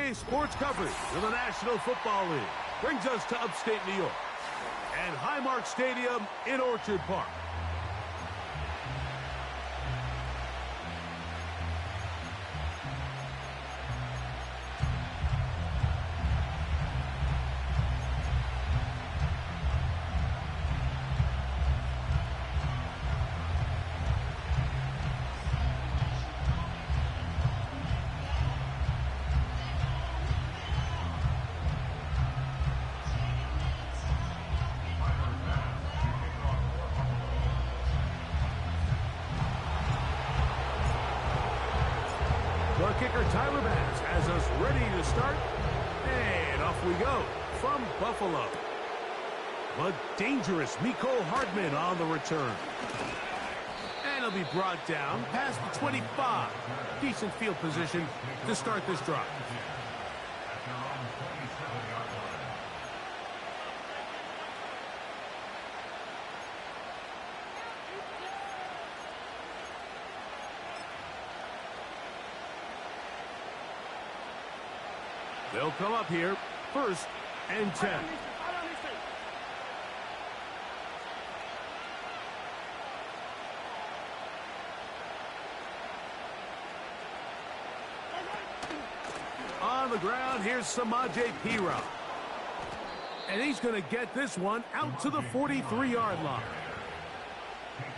Today's sports coverage of the National Football League brings us to upstate New York and Highmark Stadium in Orchard Park. The kicker, Tyler Bass, has us ready to start. And off we go from Buffalo. The dangerous Mecole Hardman on the return. And he'll be brought down past the 25. Decent field position to start this drive. They'll come up here, 1st and 10. On the ground, here's Samaje Perine. And he's going to get this one out to the 43-yard line.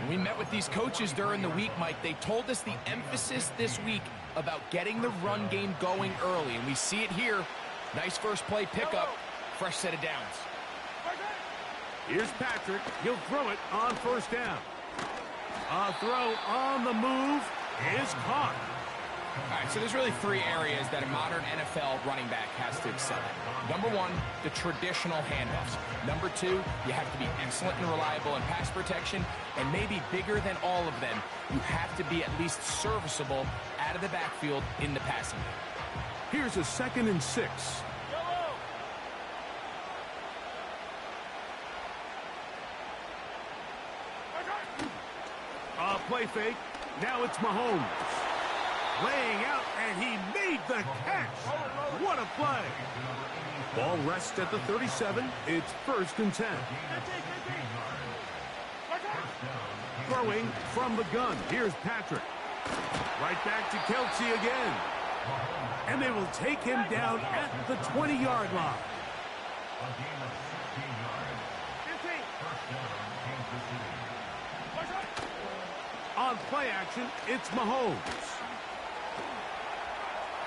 We met with these coaches during the week, Mike. They told us the emphasis this week about getting the run game going early, and we see it here. Nice first play pickup, fresh set of downs. Here's Patrick. He'll throw it on 1st down. A throw on the move is caught. All right, so there's really 3 areas that a modern NFL running back has to excel at. Number 1, the traditional handoffs. Number 2, you have to be excellent and reliable in pass protection, and maybe bigger than all of them, you have to be at least serviceable out of the backfield in the passing game. Here's a 2nd and 6. A play fake. Now it's Mahomes. Laying out, and he made the catch. What a play. Ball rests at the 37. It's 1st and 10. Throwing from the gun. Here's Patrick. Right back to Kelce again. And they will take him down at the 20-yard line. On play action, it's Mahomes.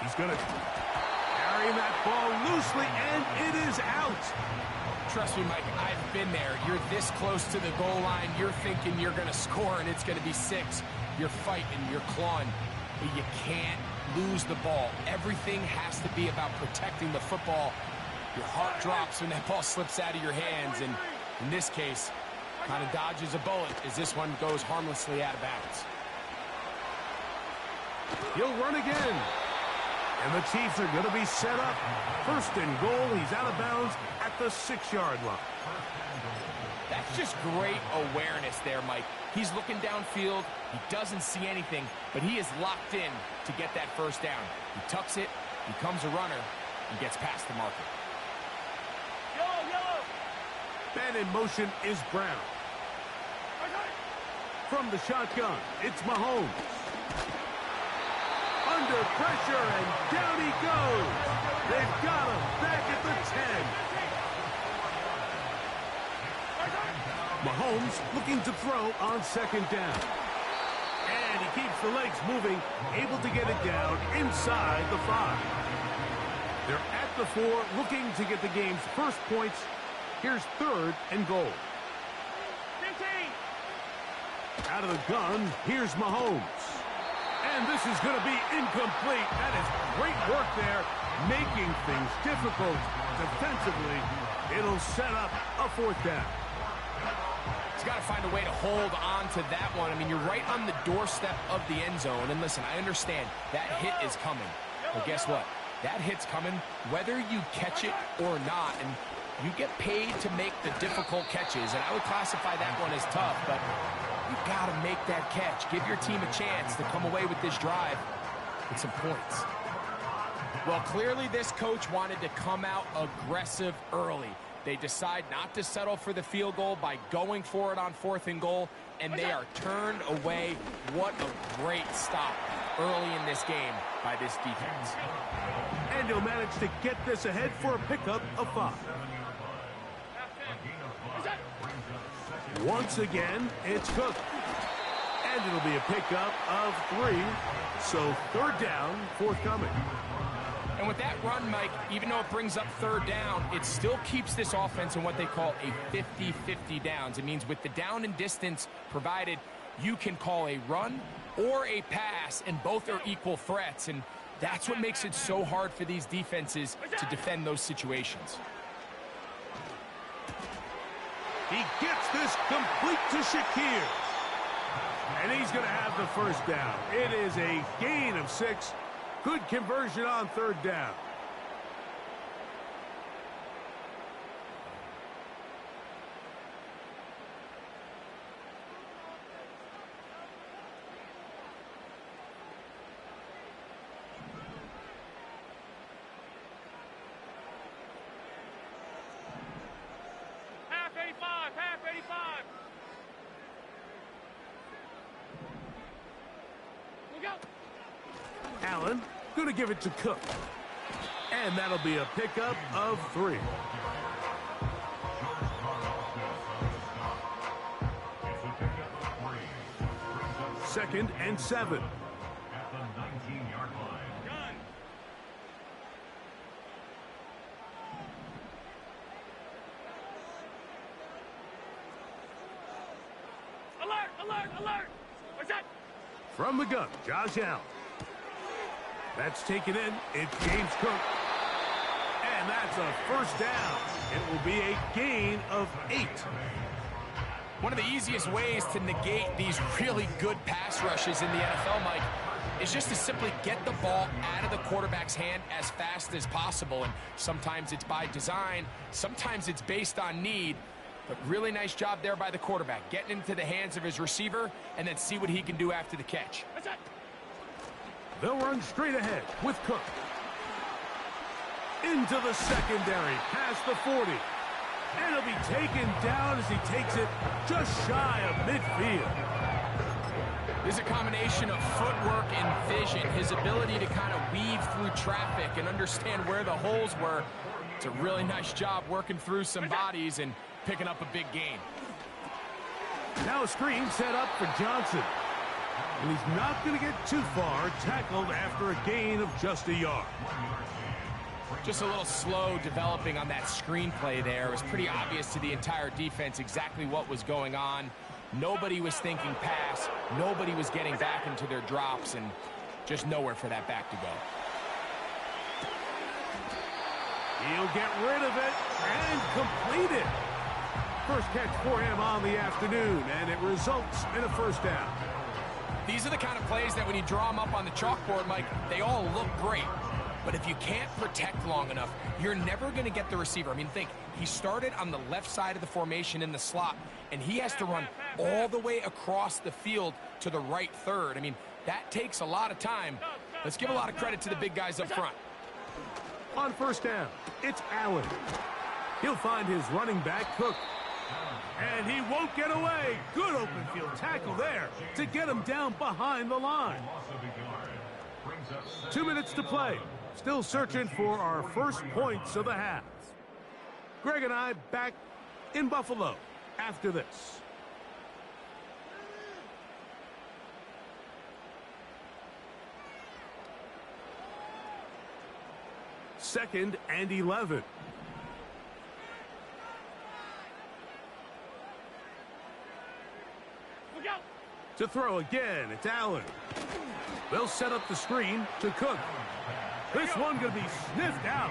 He's going to carry that ball loosely, and it is out. Trust me, Mike, I've been there. You're this close to the goal line. You're thinking you're going to score, and it's going to be 6. You're fighting, you're clawing, but you can't lose the ball. Everything has to be about protecting the football. Your heart drops when that ball slips out of your hands, and in this case, kind of dodges a bullet as this one goes harmlessly out of bounds. He'll run again. And the Chiefs are going to be set up. 1st and goal. He's out of bounds at the 6-yard line. That's just great awareness there, Mike. He's looking downfield. He doesn't see anything, but he is locked in to get that 1st down. He tucks it, becomes a runner, and gets past the marker. Man in motion is Brown. From the shotgun, it's Mahomes. Under pressure, and down he goes. They've got him back at the 10. Mahomes looking to throw on 2nd down. And he keeps the legs moving, able to get it down inside the 5. They're at the 4, looking to get the game's 1st points. Here's 3rd and goal. 15. Out of the gun, here's Mahomes. And this is going to be incomplete. That is great work there, making things difficult defensively. It'll set up a 4th down. He's got to find a way to hold on to that one. I mean, you're right on the doorstep of the end zone. And listen, I understand that hit is coming. But guess what? That hit's coming whether you catch it or not. And you get paid to make the difficult catches. And I would classify that one as tough, but you've got to make that catch. Give your team a chance to come away with this drive with some points. Well, clearly this coach wanted to come out aggressive early. They decide not to settle for the field goal by going for it on 4th and goal, and they are turned away. What a great stop early in this game by this defense. And he'll manage to get this ahead for a pickup of 5. Once again, it's Cook. And it'll be a pickup of 3. So 3rd down, forthcoming. And with that run, Mike, even though it brings up 3rd down, it still keeps this offense in what they call a 50-50 downs. It means with the down and distance provided, you can call a run or a pass, and both are equal threats. And that's what makes it so hard for these defenses to defend those situations. He gets this complete to Shakir. And he's going to have the 1st down. It is a gain of 6. Good conversion on 3rd down. Half 85, half 85. Look out. Allen going to give it to Cook. And that'll be a pickup of 3. Second and 7. At the 19-yard line. Gun. Alert, alert, alert. What's that? From the gun, Josh Allen. That's taken in. It's James Cook. And that's a 1st down. It will be a gain of 8. One of the easiest ways to negate these really good pass rushes in the NFL, Mike, is just to simply get the ball out of the quarterback's hand as fast as possible. And sometimes it's by design, sometimes it's based on need. But really nice job there by the quarterback, getting into the hands of his receiver and then see what he can do after the catch. What's that? They'll run straight ahead with Cook. Into the secondary, past the 40. And he'll be taken down as he takes it just shy of midfield. There's a combination of footwork and vision, his ability to kind of weave through traffic and understand where the holes were. It's a really nice job working through some bodies and picking up a big gain. Now a screen set up for Johnson. And he's not going to get too far, tackled after a gain of just a yard. Just a little slow developing on that screenplay there. It was pretty obvious to the entire defense exactly what was going on. Nobody was thinking pass. Nobody was getting back into their drops, and just nowhere for that back to go. He'll get rid of it and complete it. First catch for him on the afternoon, and it results in a 1st down. These are the kind of plays that when you draw them up on the chalkboard, Mike, they all look great. But if you can't protect long enough, you're never going to get the receiver. I mean, think, he started on the left side of the formation in the slot, and he has to run all the way across the field to the right 3rd. I mean, that takes a lot of time. Let's give a lot of credit to the big guys up front. On 1st down, it's Allen. He'll find his running back, Cook. And he won't get away. Good open field tackle there to get him down behind the line. 2 minutes to play. Still searching for our first points of the half. Greg and I back in Buffalo after this. Second and 11. Look out. To throw again, it's Allen. They'll set up the screen to Cook. This one going to be sniffed out,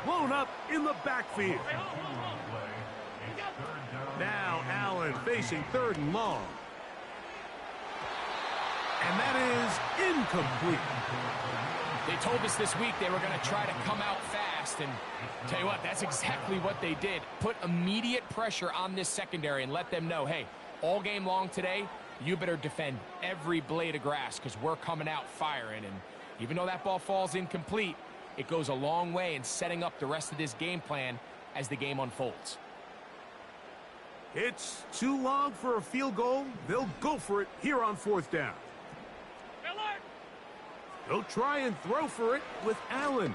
blown up in the backfield. Hey, hold. Look out. Now Allen facing 3rd and long. And that is incomplete. They told us this week they were going to try to come out fast, and tell you what, that's exactly what they did. Put immediate pressure on this secondary and let them know, hey, all game long today, you better defend every blade of grass because we're coming out firing. And even though that ball falls incomplete, It goes a long way in setting up the rest of this game plan as the game unfolds. It's too long for a field goal. They'll go for it here on 4th down. Alert! They'll try and throw for it with Allen.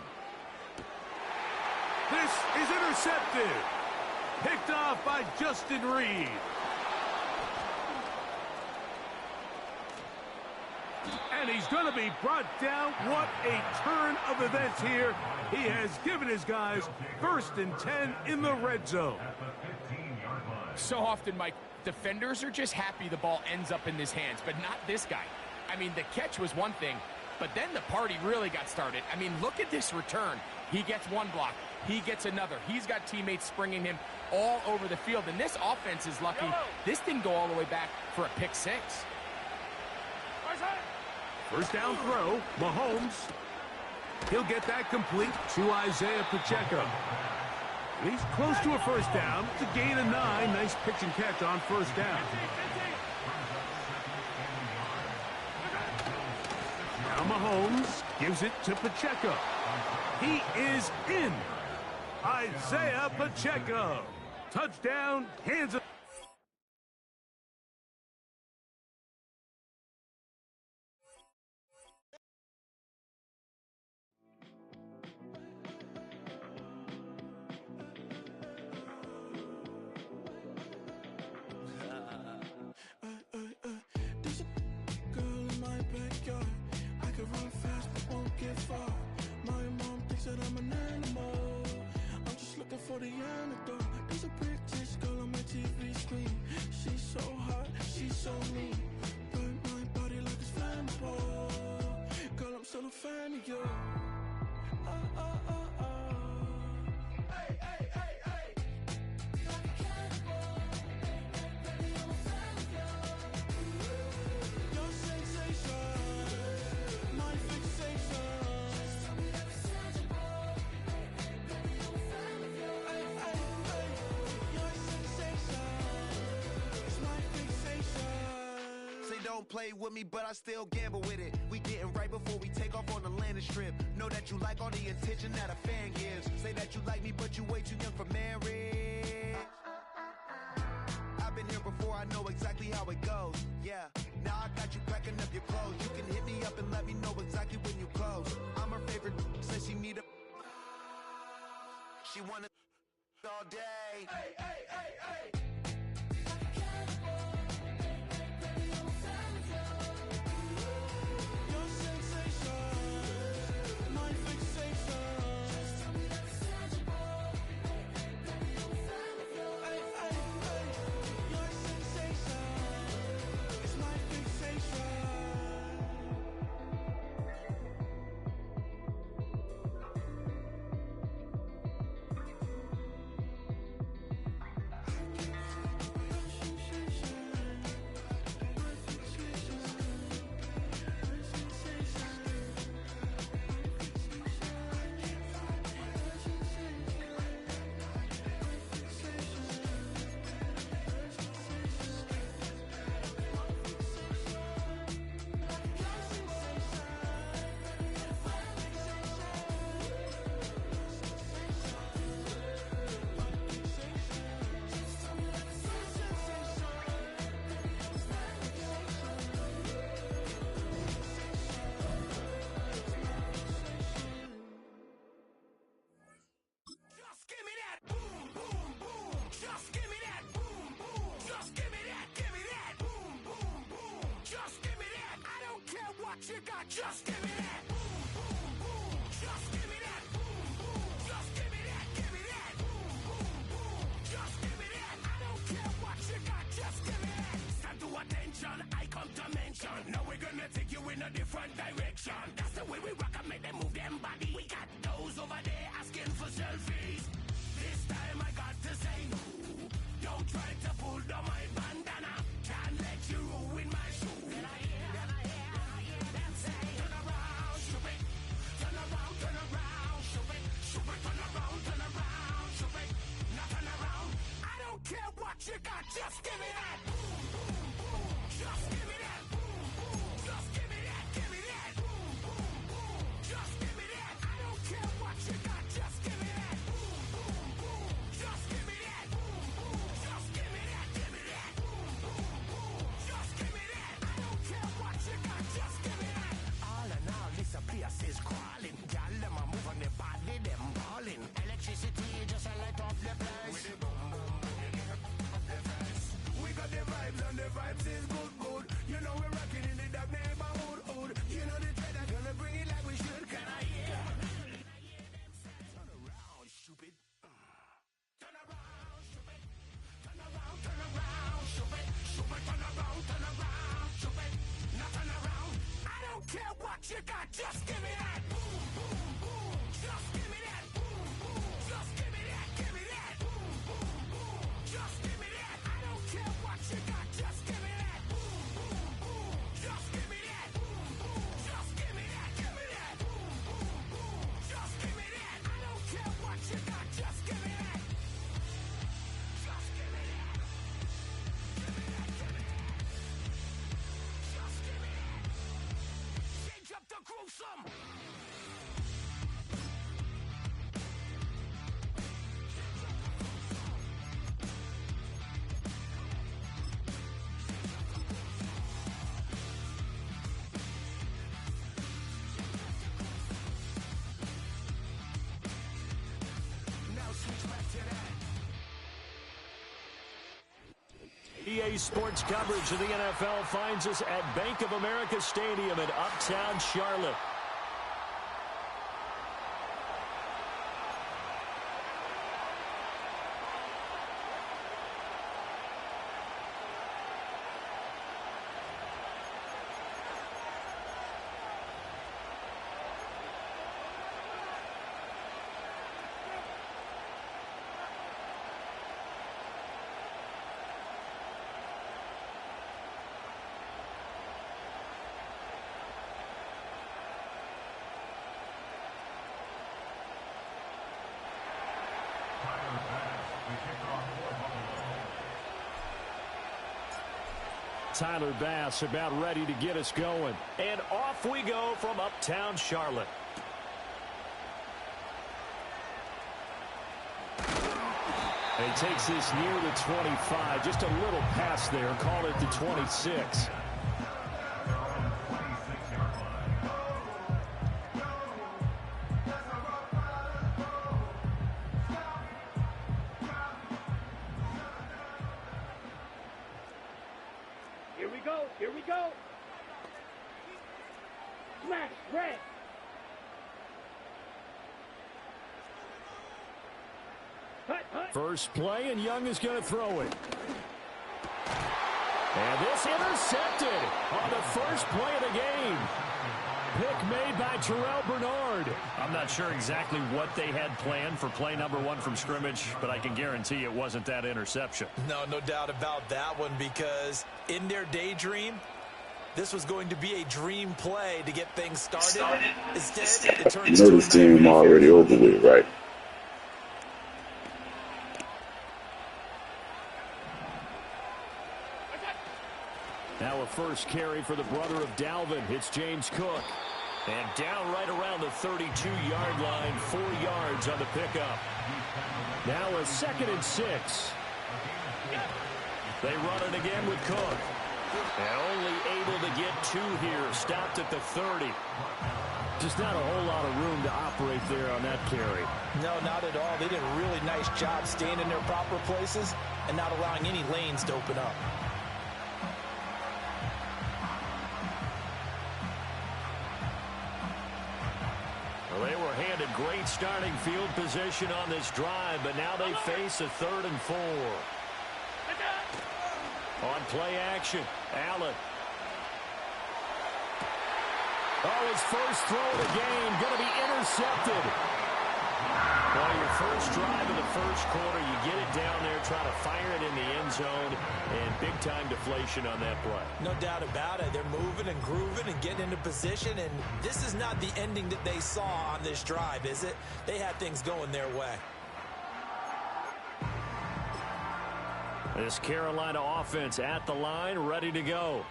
This is intercepted. Picked off by Justin Reed. And he's going to be brought down. What a turn of events here. He has given his guys 1st and 10 in the red zone. So often, Mike, defenders are just happy the ball ends up in his hands, but not this guy. I mean, the catch was one thing, but then the party really got started. I mean, look at this return. He gets one block. He gets another. He's got teammates springing him all over the field, and this offense is lucky. This didn't go all the way back for a pick 6. 1st down throw, Mahomes. He'll get that complete to Isaiah Pacheco. And he's close to a 1st down. It's a gain of 9. Nice pitch and catch on 1st down. Now Mahomes gives it to Pacheco. He is in. Isaiah Pacheco. Touchdown, Kansas. There's a girl in my backyard. I can run fast but won't get far. My mom thinks that I'm an animal. I'm just looking for the antidote. There's a British girl on my TV screen. She's so hot, she's so mean. Burn my body like it's flammable. Girl, I'm still a fan of you. Oh, oh, oh, oh. Hey, hey, hey, hey. Like a cannibal. Baby, I'm a fan of you. Your sensation, my fixation. Just tell me that it's tangible. Baby, I'm a fan of you. Hey, hey, hey. Your sensation is my fixation. Say don't play with me, but I still gamble with it. We getting right before we take off on the landing strip. Know that you like all the attention that a fan gives. Say that you like me, but you way too young for marriage. I've been here before, I know exactly how it goes. Yeah, now I got you packing up your clothes. You can hit me up and let me know exactly when you close. I'm her favorite, says she need a. She wanna all day. Hey, hey, hey, hey. Your sensation, my fixation. Just tell me that it's tangible. Baby, I'm a fan of you. Hey, hey, hey. Your sensation is my fixation. You got just give me that. Boom, boom, boom. Just give me that. Boom, boom. Just give me that. Give me that. Boom, boom, boom. Just give me that. I don't care what you got. Just give me that. Stand to attention. I come to mention. Now we're gonna take you in a different direction. That's the way we rock and make them move them body. We got those over there asking for selfies. This time I got to say no. Don't try to pull down my bandana. Can't let you ruin my shoe. You got just give me that. Boom, boom, boom. Just give me that. Boom, boom. Just give me that. Give me that. Boom, boom, boom. Just give me that. I don't care Awesome! EA Sports coverage of the NFL finds us at Bank of America Stadium in Uptown Charlotte. Tyler Bass about ready to get us going. And off we go from Uptown Charlotte. And he takes this near the 25. Just a little pass there. Call it the 26. Here we go. Smash, red. First play, and Young is going to throw it. And this intercepted on the first play of the game. Pick made by Terrell Bernard. I'm not sure exactly what they had planned for play number 1 from scrimmage, but I can guarantee it wasn't that interception. No doubt about that one, because in their daydream, this was going to be a dream play to get things started. Instead, it turns you know this game already over with, right? Now a first carry for the brother of Dalvin. It's James Cook. And down right around the 32-yard line, 4 yards on the pickup. Now a 2nd and 6. They run it again with Cook. And only able to get 2 here. Stopped at the 30. Just not a whole lot of room to operate there on that carry. No, not at all. They did a really nice job staying in their proper places and not allowing any lanes to open up. Well, they were handed great starting field position on this drive, but now they face a 3rd and 4. On play action, Allen. Oh, his first throw of the game going to be intercepted. Well, your first drive of the first quarter, you get it down there, try to fire it in the end zone, and big-time deflation on that play. No doubt about it. They're moving and grooving and getting into position, and this is not the ending that they saw on this drive, is it? They had things going their way. This Carolina offense at the line, ready to go.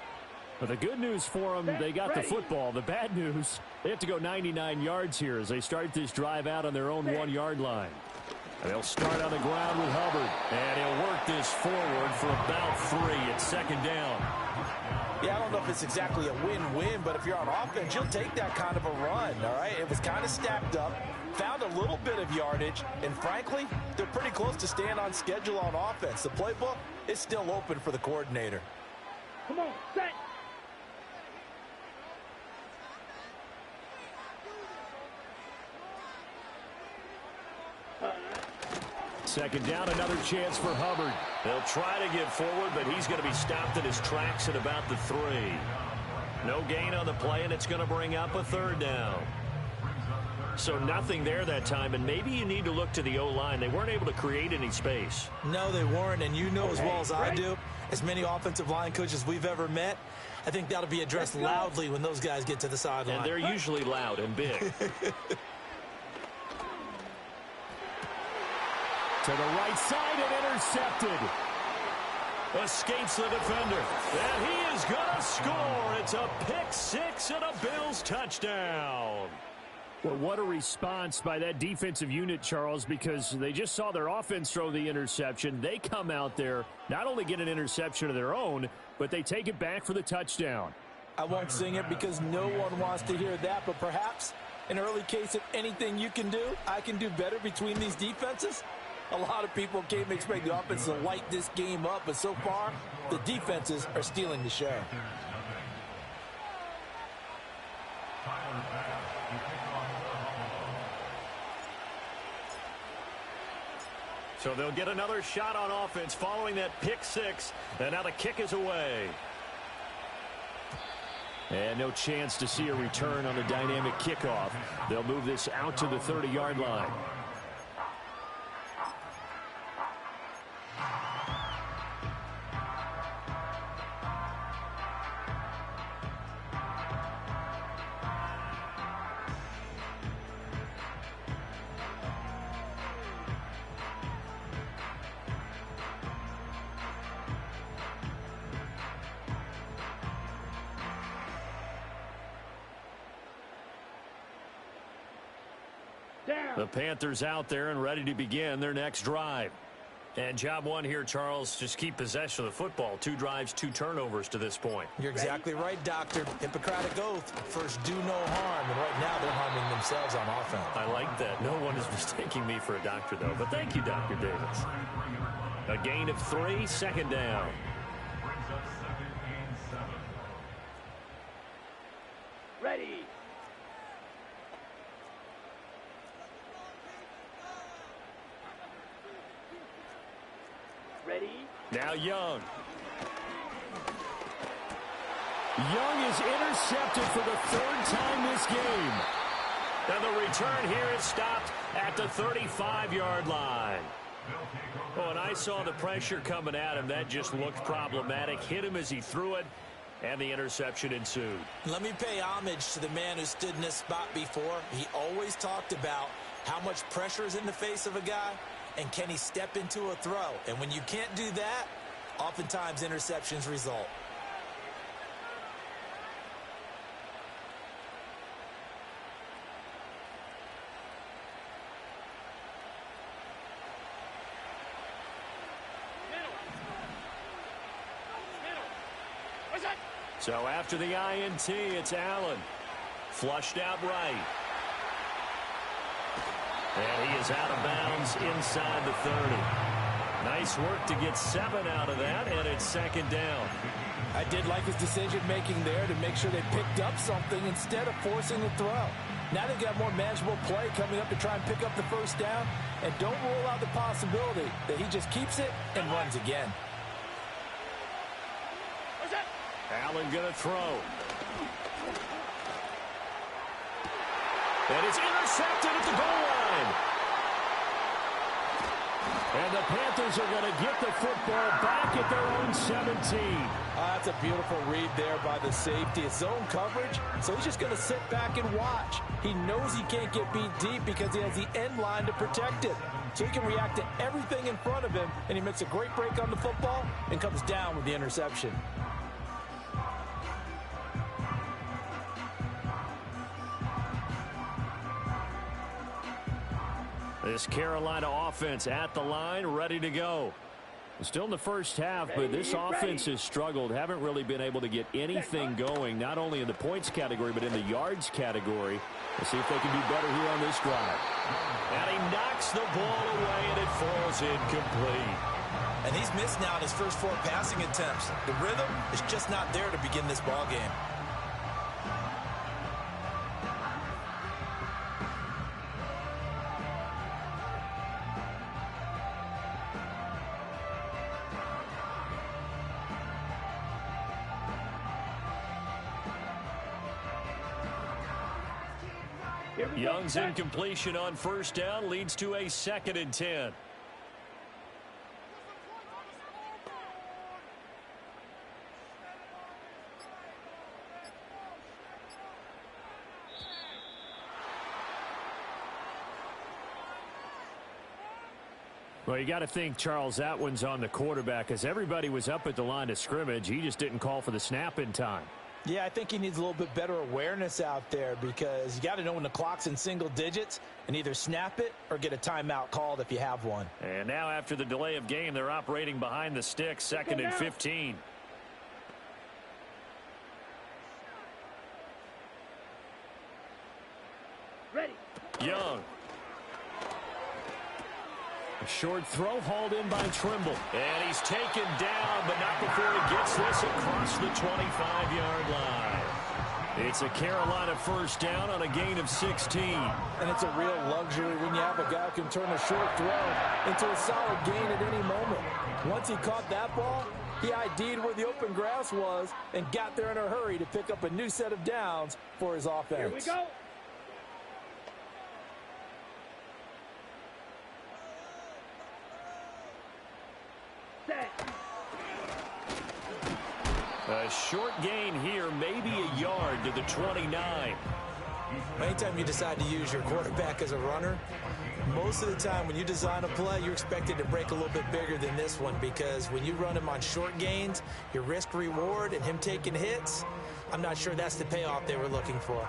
But the good news for them, they got the football. The bad news, they have to go 99 yards here as they start this drive out on their own 1-yard line. And they'll start on the ground with Hubbard. And he'll work this forward for about 3 at 2nd down. Yeah, I don't know if it's exactly a win-win, but if you're on offense, you'll take that kind of a run, all right? It was kind of stacked up, found a little bit of yardage, and frankly, they're pretty close to staying on schedule on offense. The playbook is still open for the coordinator. Come on, set. 2nd down, another chance for Hubbard. They'll try to get forward, but he's going to be stopped in his tracks at about the 3. No gain on the play, and it's going to bring up a 3rd down. So nothing there that time, and maybe you need to look to the O-line. They weren't able to create any space. No, they weren't, and you know as well as I do, as many offensive line coaches we've ever met, I think that'll be addressed loudly when those guys get to the sideline. And they're usually loud and big. To the right side and intercepted. Escapes the defender. And he is going to score. It's a pick six and a Bills touchdown. Well, what a response by that defensive unit, Charles, because they just saw their offense throw the interception. They come out there, not only get an interception of their own, but they take it back for the touchdown. I won't sing it because no one wants to hear that, but perhaps an early case of anything you can do, I can do better between these defenses. A lot of people came to expect the offense to light this game up, but so far, the defenses are stealing the show. So they'll get another shot on offense following that pick six, and now the kick is away. And no chance to see a return on the dynamic kickoff. They'll move this out to the 30-yard line. The Panthers out there and ready to begin their next drive. And job one here, Charles, just keep possession of the football. 2 drives, 2 turnovers to this point. You're exactly right, Doctor. Hippocratic oath. First, do no harm. And right now, they're harming themselves on offense. I like that. No one is mistaking me for a doctor, though. But thank you, Dr. Davis. A gain of 3, second down. Ready. Ready. Now Young. Young is intercepted for the 3rd time this game. And the return here is stopped at the 35-yard line. Oh, and I saw the pressure coming at him. That just looked problematic. Hit him as he threw it, and the interception ensued. Let me pay homage to the man who stood in this spot before. He always talked about how much pressure is in the face of a guy, and can he step into a throw? And when you can't do that, oftentimes interceptions result. So after the INT, it's Allen. Flushed out right. And he is out of bounds inside the 30. Nice work to get 7 out of that, and it's second down. I did like his decision-making there to make sure they picked up something instead of forcing the throw. Now they've got more manageable play coming up to try and pick up the first down, and don't rule out the possibility that he just keeps it and runs again. Allen going to throw. And it's intercepted at the goal line. And the Panthers are going to get the football back at their own 17. That's a beautiful read there by the safety. It's zone coverage, so he's just going to sit back and watch. He knows he can't get beat deep because he has the end line to protect it. So he can react to everything in front of him, and he makes a great break on the football and comes down with the interception. This Carolina offense at the line, ready to go. Still in the first half, but this offense has struggled. Haven't really been able to get anything going, not only in the points category, but in the yards category. Let's see if they can do better here on this drive. And he knocks the ball away, and it falls incomplete. And he's missed now in his first 4 passing attempts. The rhythm is just not there to begin this ball game. Young's incompletion on first down leads to a 2nd and 10. Well, you got to think, Charles, that one's on the quarterback as everybody was up at the line of scrimmage. He just didn't call for the snap in time. Yeah, I think he needs a little bit better awareness out there because you got to know when the clock's in single digits and either snap it or get a timeout called if you have one. And now after the delay of game, they're operating behind the sticks, 2nd and 15. Ready. Young. A short throw hauled in by Trimble. And he's taken down, but not before he gets this across the 25-yard line. It's a Carolina first down on a gain of 16. And it's a real luxury when you have a guy who can turn a short throw into a solid gain at any moment. Once he caught that ball, he ID'd where the open grass was and got there in a hurry to pick up a new set of downs for his offense. Here we go. A short gain here, maybe a yard to the 29. Anytime you decide to use your quarterback as a runner, most of the time when you design a play, you're expected to break a little bit bigger than this one because when you run him on short gains, your risk-reward and him taking hits, I'm not sure that's the payoff they were looking for.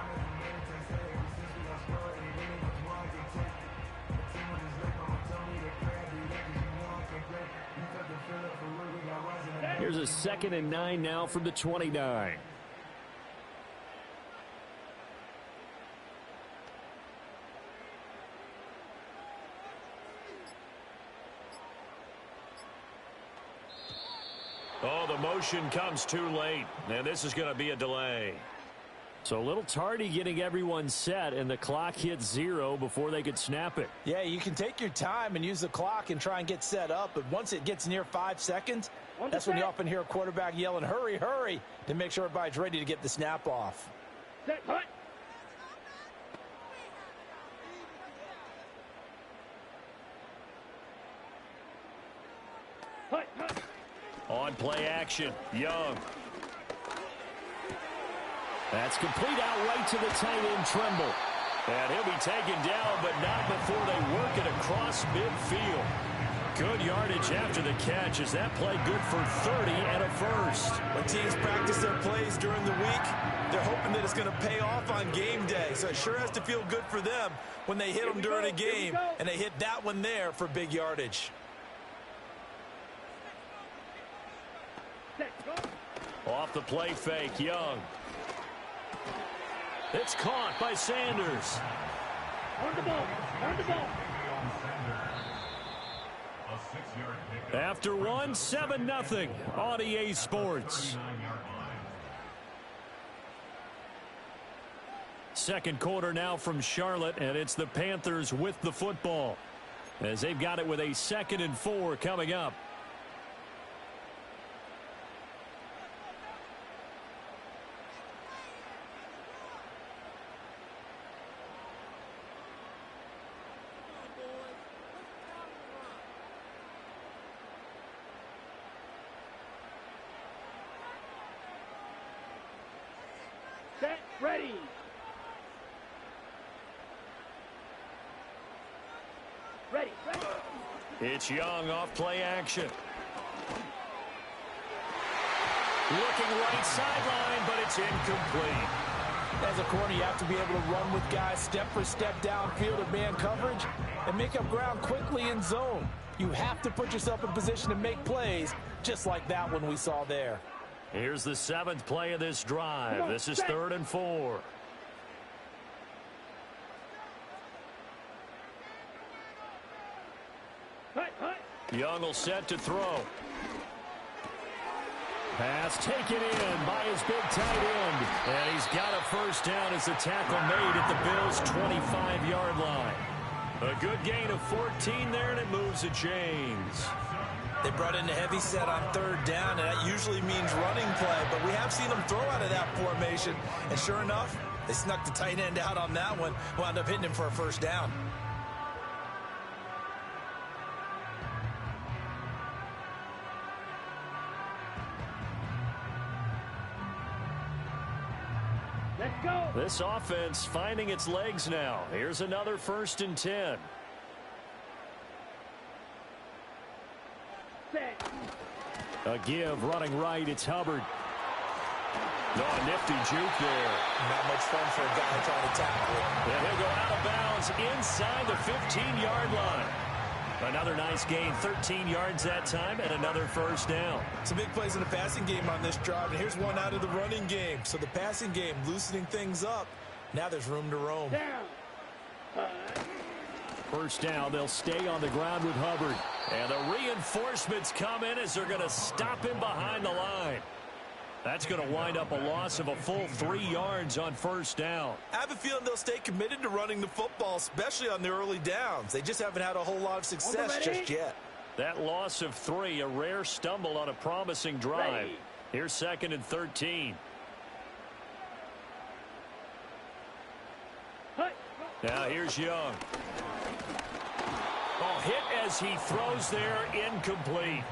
Here's a 2nd and 9 now from the 29. Oh, the motion comes too late, and this is going to be a delay. So a little tardy getting everyone set, and the clock hit 0 before they could snap it. Yeah, you can take your time and use the clock and try and get set up, but once it gets near 5 seconds, that's when you often hear a quarterback yelling, hurry, hurry, to make sure everybody's ready to get the snap off. Set, hut. Hut, hut. On play action, Young. That's complete out right to the tight end, Trimble. And he'll be taken down, but not before they work it across midfield. Good yardage after the catch. Is that play good for 30 and a first? When teams practice their plays during the week, they're hoping that it's going to pay off on game day. So it sure has to feel good for them when they hit them during a game, and they hit that one there for big yardage. Off the play fake, Young. It's caught by Sanders. On the ball. On the ball. After one, 7-0 on EA Sports. Second quarter now from Charlotte, and it's the Panthers with the football as they've got it with a 2nd and 4 coming up. Set, ready. Ready, ready. It's Young off play action. Looking right sideline, but it's incomplete. As a corner, you have to be able to run with guys step for step downfield of man coverage and make up ground quickly in zone. You have to put yourself in position to make plays, just like that one we saw there. Here's the 7th play of this drive. This is 3rd and 4. Hut, hut. Young will set to throw. Pass taken in by his big tight end. And he's got a first down as the tackle made at the Bills' 25-yard line. A good gain of 14 there, and it moves the chains. They brought in a heavy set on 3rd down, and that usually means running play, but we have seen them throw out of that formation, and sure enough, they snuck the tight end out on that one, wound up hitting him for a first down. Let's go. This offense finding its legs now. Here's another 1st and 10. A give running right. It's Hubbard. Oh, a nifty juke there. Not much fun for a guy trying to tackle it. And he'll go out of bounds inside the 15-yard line. Another nice gain, 13 yards that time, and another first down. Some big plays in the passing game on this drive, and here's one out of the running game. So the passing game loosening things up. Now there's room to roam. First down, they'll stay on the ground with Hubbard. And the reinforcements come in as they're going to stop him behind the line. That's going to wind up a loss of a full 3 yards on first down. I have a feeling they'll stay committed to running the football, especially on the early downs. They just haven't had a whole lot of success just yet. That loss of 3, a rare stumble on a promising drive. Here's 2nd and 13. Now here's Young. Oh, hit as he throws there, incomplete.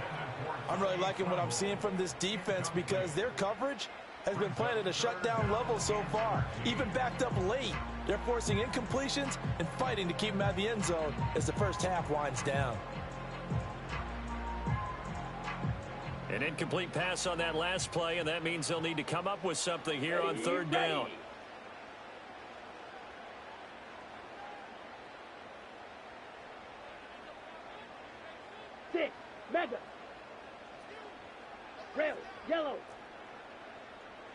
I'm really liking what I'm seeing from this defense because their coverage has been playing at a shutdown level so far. Even backed up late, they're forcing incompletions and fighting to keep them out of the end zone as the first half winds down. An incomplete pass on that last play, and that means they'll need to come up with something here on third down. Madden. Red, yellow.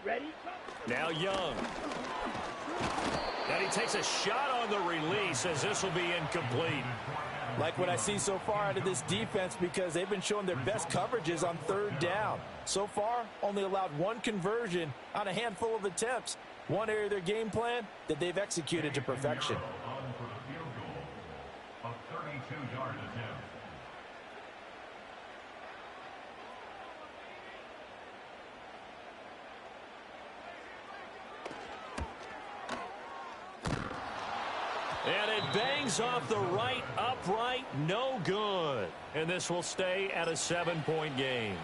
Ready? Now Young. And he takes a shot on the release as this will be incomplete. Like what I see so far out of this defense because they've been showing their best coverages on third down. So far, only allowed 1 conversion on a handful of attempts. One area of their game plan that they've executed to perfection. On for the field goal. A 32-yard attempt. And it bangs off the right upright, no good. And this will stay at a 7-point game.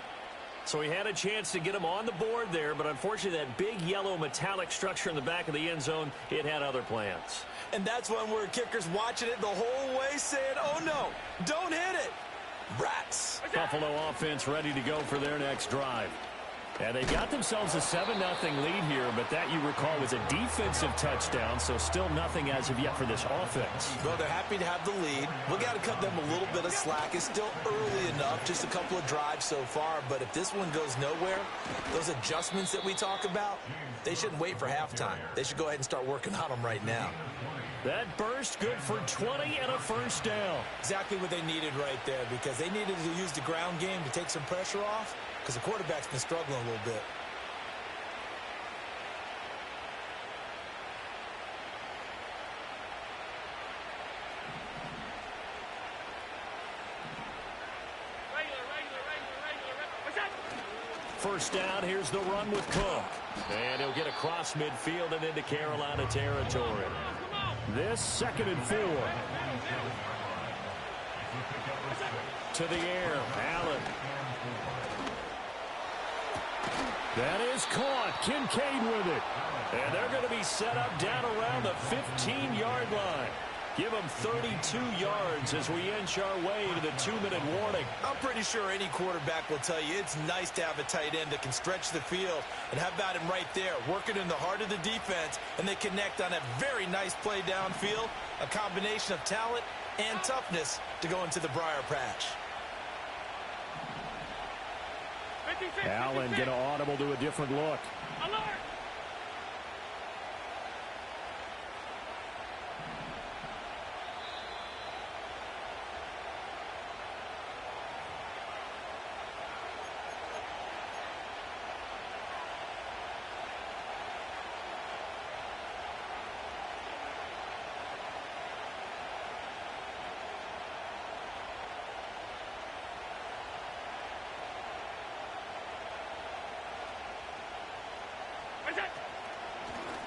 So he had a chance to get him on the board there, but unfortunately that big yellow metallic structure in the back of the end zone, it had other plans. And that's one where kickers watching it the whole way saying, oh no, don't hit it. Rats. Buffalo offense ready to go for their next drive. And they got themselves a 7-0 lead here, but that, you recall, was a defensive touchdown, so still nothing as of yet for this offense. Well, they're happy to have the lead. We got to cut them a little bit of slack. It's still early enough, just a couple of drives so far, but if this one goes nowhere, those adjustments that we talk about, they shouldn't wait for halftime. They should go ahead and start working on them right now. That burst good for 20 and a first down. Exactly what they needed right there because they needed to use the ground game to take some pressure off because the quarterback's been struggling a little bit. First down, here's the run with Cook. And he'll get across midfield and into Carolina territory. This 2nd and 4. To the air, Allen. That is caught. Kincaid with it. And they're going to be set up down around the 15-yard line. Give them 32 yards as we inch our way to the 2-minute warning. I'm pretty sure any quarterback will tell you it's nice to have a tight end that can stretch the field. And how about him right there, working in the heart of the defense, and they connect on a very nice play downfield, a combination of talent and toughness to go into the briar patch. Allen get an audible to a different look. Alert!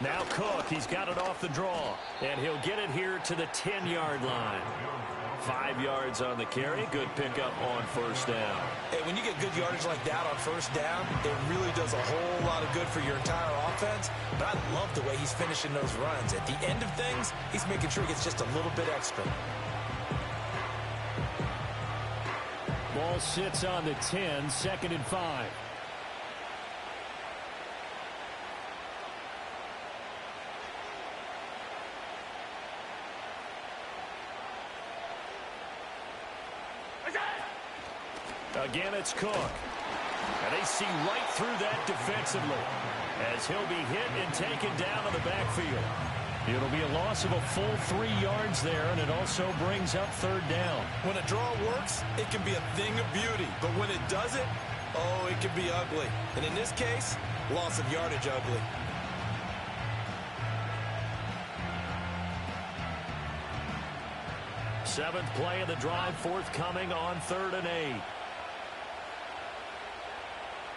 Now Cook, he's got it off the draw, and he'll get it here to the 10-yard line. 5 yards on the carry. Good pickup on first down. Hey, when you get good yardage like that on first down, it really does a whole lot of good for your entire offense. But I love the way he's finishing those runs. At the end of things, he's making sure he gets just a little bit extra. Ball ball sits on the 10, 2nd and 5. Again, it's Cook. And they see right through that defensively as he'll be hit and taken down in the backfield. It'll be a loss of a full 3 yards there, and it also brings up 3rd down. When a draw works, it can be a thing of beauty. But when it doesn't, oh, it can be ugly. And in this case, loss of yardage ugly. Seventh play of the drive forthcoming on 3rd and 8.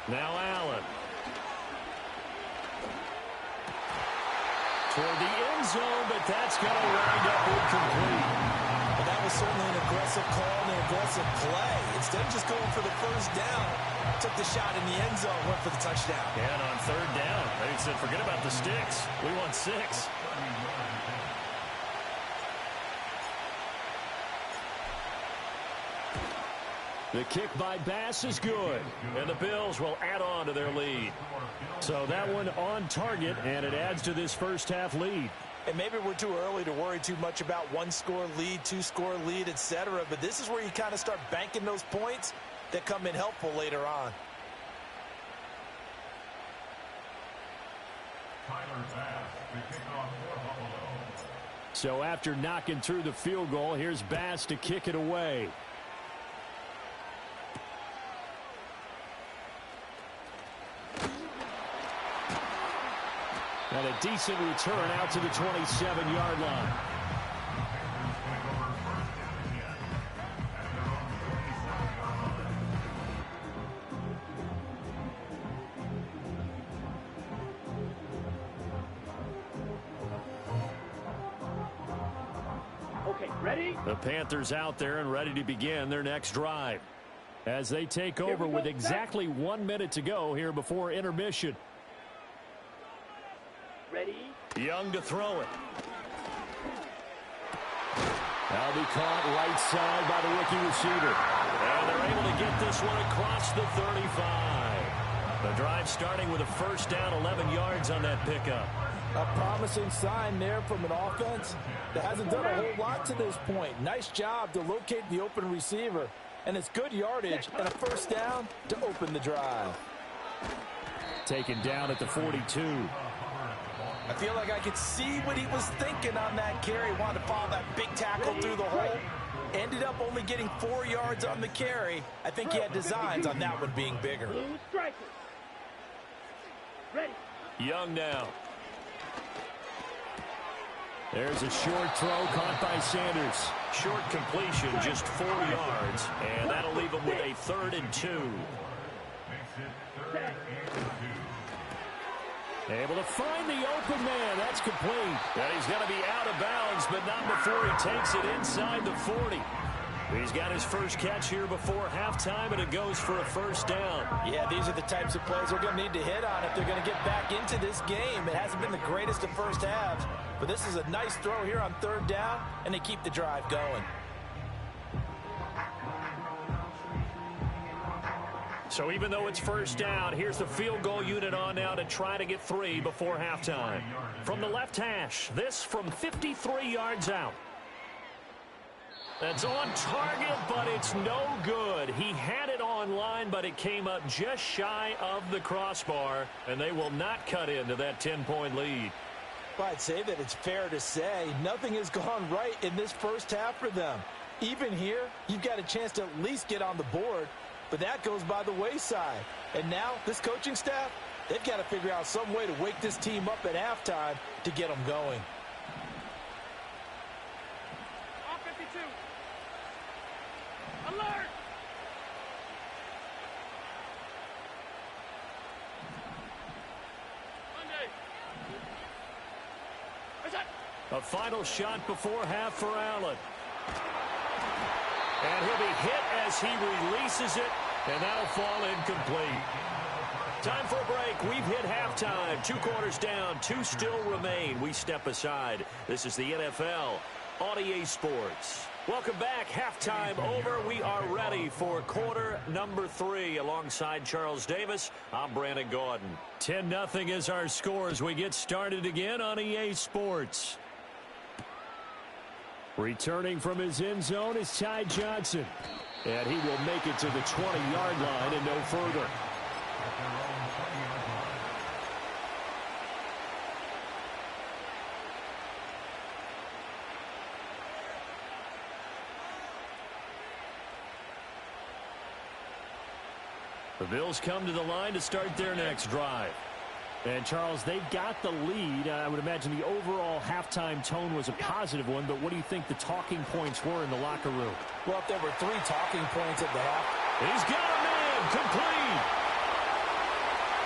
Now Allen. Toward the end zone, but that's going to wind up incomplete. Well, that was certainly an aggressive call and an aggressive play. Instead of just going for the first down, took the shot in the end zone, went for the touchdown. And on 3rd down, they said, forget about the sticks. We want 6. The kick by Bass is good, and the Bills will add on to their lead. So that one on target, and it adds to this first half lead. And maybe we're too early to worry too much about 1-score lead, 2-score lead, etc. But this is where you kind of start banking those points that come in helpful later on. So after knocking through the field goal, here's Bass to kick it away. And a decent return out to the 27-yard line. Okay, ready? The Panthers out there and ready to begin their next drive as they take over with exactly 1 minute to go here before intermission. Ready? Young to throw it. That'll be caught right side by the rookie receiver. And they're able to get this one across the 35. The drive starting with a first down, 11 yards on that pickup. A promising sign there from an offense that hasn't done a whole lot to this point. Nice job to locate the open receiver. And it's good yardage and a first down to open the drive. Taken down at the 42. I feel like I could see what he was thinking on that carry. Wanted to follow that big tackle through the hole. Ended up only getting 4 yards on the carry. I think he had designs on that one being bigger. Ready. Young now. There's a short throw caught by Sanders. Short completion, just 4 yards. And that'll leave him with a 3rd and 2. Able to find the open man. That's complete. And he's going to be out of bounds, but not before he takes it inside the 40. He's got his first catch here before halftime, and it goes for a first down. Yeah, these are the types of plays they're going to need to hit on if they're going to get back into this game. It hasn't been the greatest of first halves, but this is a nice throw here on 3rd down, and they keep the drive going. So even though it's first down, here's the field goal unit on now to try to get 3 before halftime. From the left hash, this from 53 yards out. That's on target, but it's no good. He had it on line, but it came up just shy of the crossbar, and they will not cut into that 10-point lead. Well, I'd say that it's fair to say nothing has gone right in this first half for them. Even here, you've got a chance to at least get on the board, but that goes by the wayside. And now, this coaching staff, they've got to figure out some way to wake this team up at halftime to get them going. Off 52. Alert! Monday. A final shot before half for Allen. And he'll be hit as he releases it, and that'll fall incomplete. Time for a break. We've hit halftime. 2 quarters down, 2 still remain. We step aside. This is the NFL on EA Sports. Welcome back. Halftime over. We are ready for quarter number 3. Alongside Charles Davis, I'm Brandon Gaudin. 10-0 is our score as we get started again on EA Sports. Returning from his end zone is Ty Johnson. And he will make it to the 20-yard line and no further. The Bills come to the line to start their next drive. And, Charles, they got the lead. I would imagine the overall halftime tone was a positive one, but what do you think the talking points were in the locker room? Well, if there were 3 talking points at the half. He's got a man complete.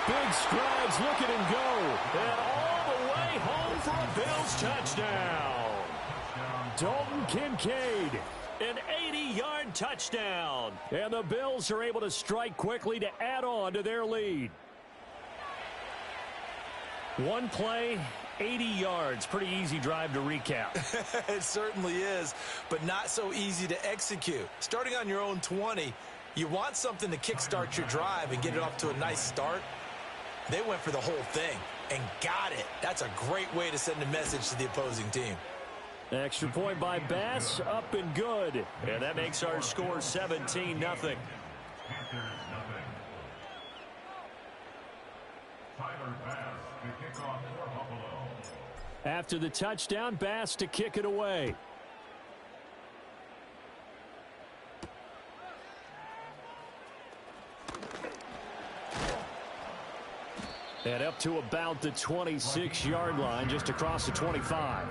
Big strides, look at him go. And all the way home for a Bills touchdown. Dalton Kincaid. An 80-yard touchdown. And the Bills are able to strike quickly to add on to their lead. One play, 80 yards. Pretty easy drive to recap. It certainly is, but not so easy to execute. Starting on your own 20, you want something to kickstart your drive and get it off to a nice start. They went for the whole thing and got it. That's a great way to send a message to the opposing team. Extra point by Bass, up and good. And that makes our score 17-0. After the touchdown, Bass to kick it away. And up to about the 26-yard line, just across the 25.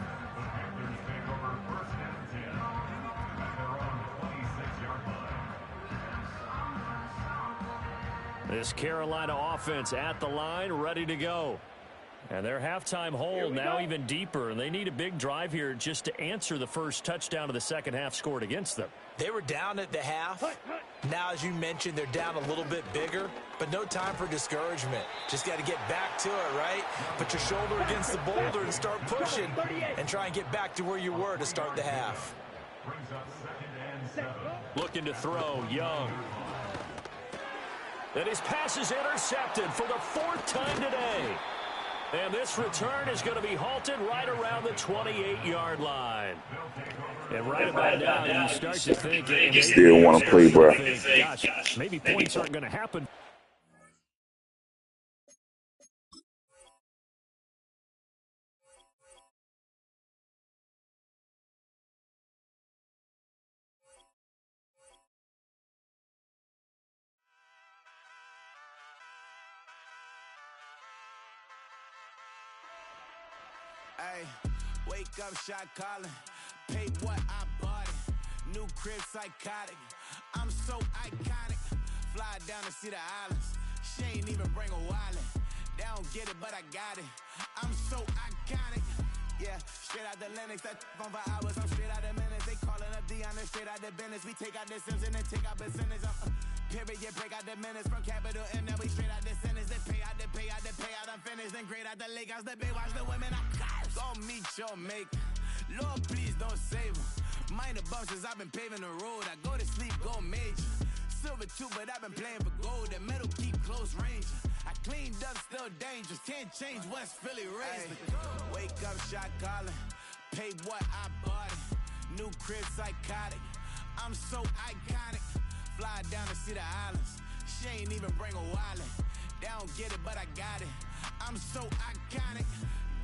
This Carolina offense at the line, ready to go. And their halftime hole now even deeper. And they need a big drive here just to answer the first touchdown of the second half scored against them. They were down at the half. Now, as you mentioned, they're down a little bit bigger, but no time for discouragement. Just got to get back to it, right? Put your shoulder against the boulder and start pushing and try and get back to where you were to start the half. Looking to throw, Young. And his pass is intercepted for the 4th time today. And this return is going to be halted right around the 28-yard line. And right about now, you start to think, still want to play, bro. Gosh, maybe points aren't going to happen. Hey, wake up, shot calling. Pay what I bought it. New crib, psychotic. I'm so iconic. Fly down to see the islands. She ain't even bring a wallet. They don't get it, but I got it. I'm so iconic. Yeah, straight out the Lennox. That on for hours. I'm straight out the minutes. They calling up Dion and straight out the business. We take out the Sims and then take out percentage. Period, break out the minutes from capital M. Now we straight out the sentence. They pay out the payout. I'm finished. Then grade out the Lakers. The Bay watch the women. I curse. Gon' meet your mate. Lord, please don't save them. Minor bumps as I've been paving the road. I go to sleep, go major. Silver too, but I've been playing for gold. The metal keep close range. I cleaned up, still dangerous. Can't change West Philly raised. Wake up, shot calling. Pay what I bought it. New crib, psychotic. I'm so iconic. Fly down to see the islands. She ain't even bring a wallet. They don't get it, but I got it. I'm so iconic.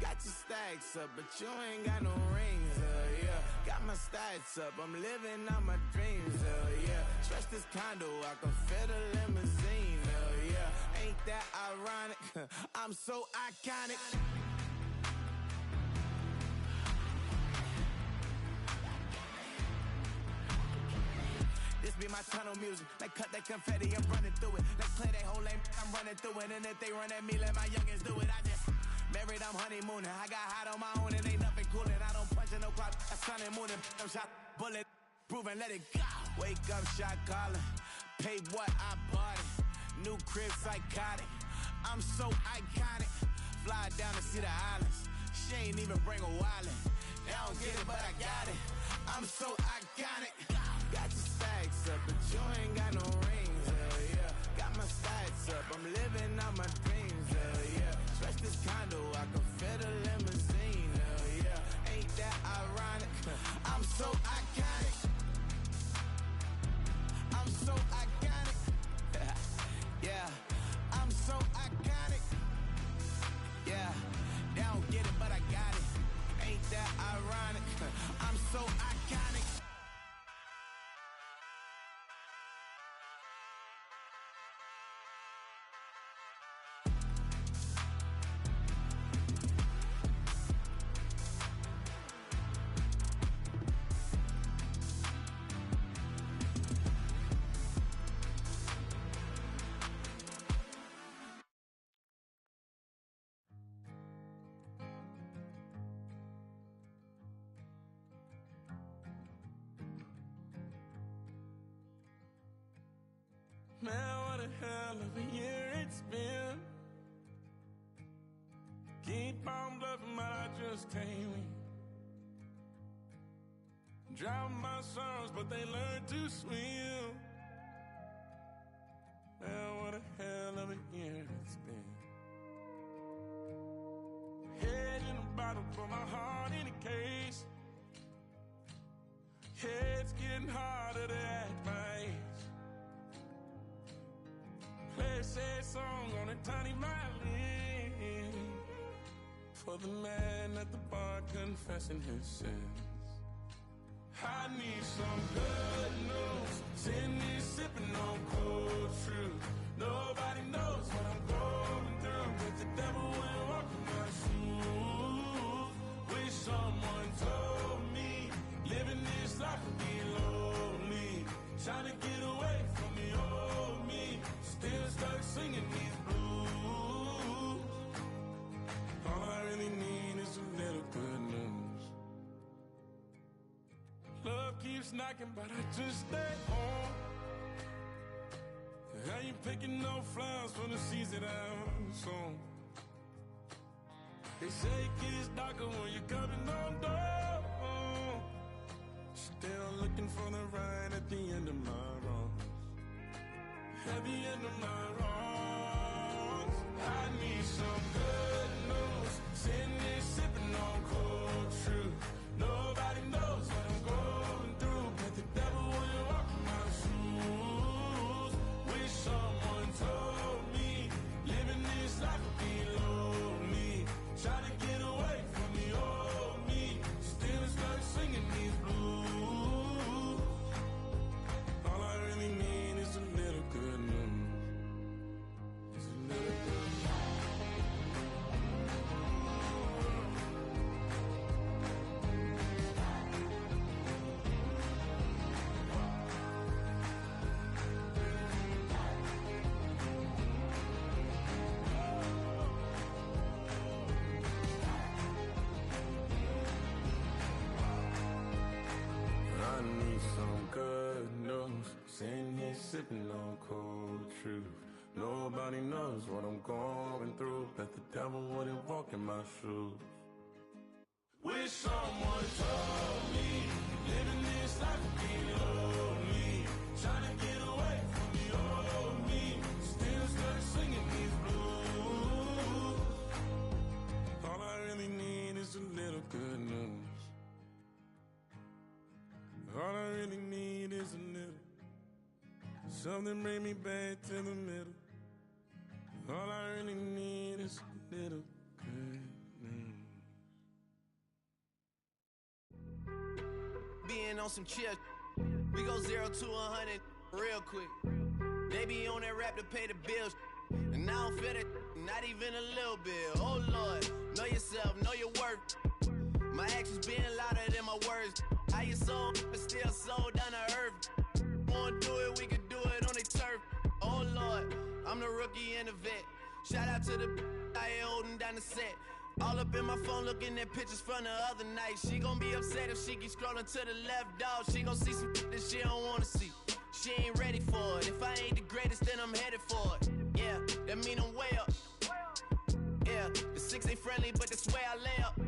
Got your stacks up, but you ain't got no rings, yeah. Got my stats up, I'm living out my dreams, yeah. Stretch this condo, I can fit a limousine, yeah. Ain't that ironic? I'm so iconic. This be my tunnel music. Like cut that confetti, I'm running through it. Like clear that whole lane, I'm running through it. And if they run at me, let my youngins do it. I just married, I'm honeymooning. I got hot on my own and ain't nothing coolin'. I don't punch in no clock. I sun and moonin'. I'm shot, bullet, proven, let it go. Wake up, shot calling. Pay what I bought it. New crib, psychotic. I'm so iconic. Fly down to see the islands. She ain't even bring a wallet. They don't get it, but I got it. I'm so iconic. Got your stacks up, but you ain't got no rings, hell yeah. Got my sights up, I'm living out my dreams, hell yeah. Stretch this condo, I can fit a limousine, hell yeah. Ain't that ironic? I'm so iconic. I'm so iconic. Yeah, I'm so iconic. Yeah, they don't get it, but I got it. Ain't that ironic? I'm so iconic. Man, what a hell of a year it's been. Keep on bluffing, but I just can't win. Drown my sons, but they learn to swim. Man, what a hell of a year it's been. Head in a bottle, put my heart in a case. Yeah, it's getting harder to act my age. Play a sad song on a tiny violin for the man at the bar confessing his sins. I need some good news. Sitting here sipping on cold truth. Nobody knows what I'm going through, but the devil will walk in my shoes. Wish someone told me living this life would be lonely. Trying to get away from the old me. Still stuck singing these blues. All I really need is a little good news. Love keeps knocking, but I just stay home. I ain't picking no flowers for the seeds that I'm sown. They say it gets darker when you're coming on door. Still looking for the right at the end of my wrongs. At the end of my wrongs, I need some good news. Sitting here sipping on cold truth. Nobody knows what I'm going through, but the devil will walk in my shoes. Wish someone told me living this life would be lonely. Try to get away from the old me. Still stuck singing these blues. All I really need is a little good news. It's a little good news. I need some good news. Sitting here sipping on cold truth. Nobody knows what I'm going through, but the devil wouldn't walk in my shoes. Wish someone told me living this life would be lonely. Trying to get away from the old me. Still stuck singing these blues. All I really need is a little good news. All I really need is a little. Something bring me back to the middle. All I really need is a little good news. Being on some chill, we go 0 to 100 real quick. They be on that rap to pay the bills, and I don't feel it, not even a little bit. Oh Lord, know yourself, know your worth. My actions being louder than my words. How you sold, but still sold down to earth. Wanna do it, we can do it on the turf. Oh Lord, I'm the rookie and the vet. Shout out to the I ain't holding down the set. All up in my phone looking at pictures from the other night. She gon' be upset if she keep scrolling to the left, dog. She gon' see some that she don't wanna see. She ain't ready for it. If I ain't the greatest, then I'm headed for it. Yeah, that mean I'm way up. Yeah, the 6 ain't friendly, but that's where I lay up.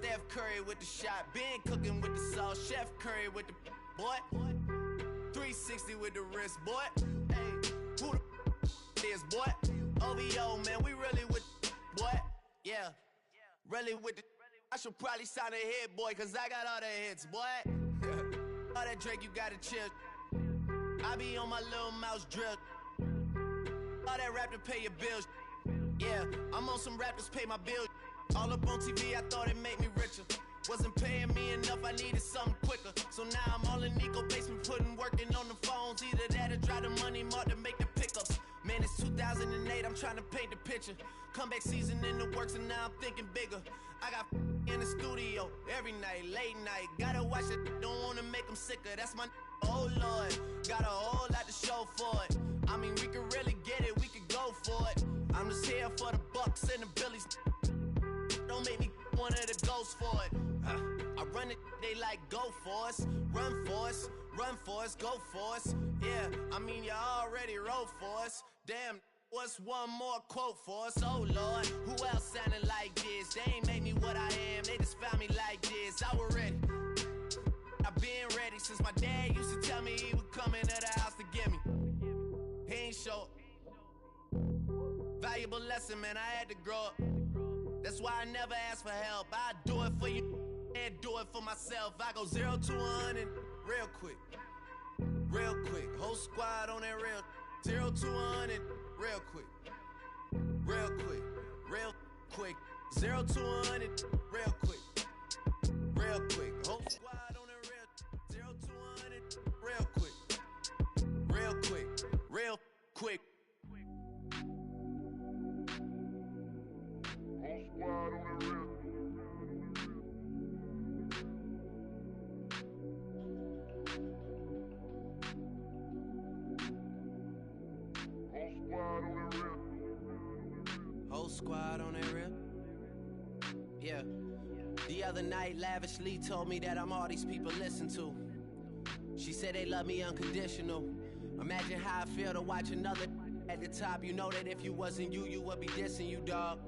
Steph Curry with the shot. Been cooking with the sauce. Chef Curry with the boy. 360 with the wrist, boy. Hey, who the is, boy? OVO, man, we really with the boy. Yeah, really with the. I should probably sign a hit, boy, cause I got all the hits, boy. All that Drake, you gotta chill. I be on my little mouse drip. All that rap to pay your bills. Yeah, I'm on some rappers pay my bills. All up on TV, I thought it made me richer. Wasn't paying me enough, I needed something quicker. So now I'm all in Nico basement, working on the phones. Either that or drive the money mark to make the pickups. Man, it's 2008, I'm trying to paint the picture. Comeback season in the works and now I'm thinking bigger. I got in the studio every night, late night. Gotta watch it, don't wanna make them sicker. That's my oh Lord, got a whole lot to show for it. I mean, we could really get it, we could go for it. I'm just here for the Bucks and the Billies. Don't make me one of the ghosts for it. I run it, they like go for us, run for us, run for us, go for us. Yeah, I mean you already wrote for us. Damn, what's one more quote for us? Oh Lord, who else sounded like this? They ain't made me what I am, they just found me like this. I was ready, I've been ready since my dad used to tell me he would come into the house to get me. He ain't show. Valuable lesson, man, I had to grow up. That's why I never ask for help. I do it for you and do it for myself. I go 0 to 100 real quick. Real quick. Whole squad on that real. 0 to 100 real quick. Real quick. Real quick. 0 to 100 real quick. Real quick. Whole squad on that real. 0 to 100 real quick. Real quick. Real quick. Whole squad on that real. Yeah. The other night, Lavishly told me that I'm all these people listen to. She said they love me unconditional. Imagine how I feel to watch another at the top. You know that if you wasn't you, you would be dissing you, dog.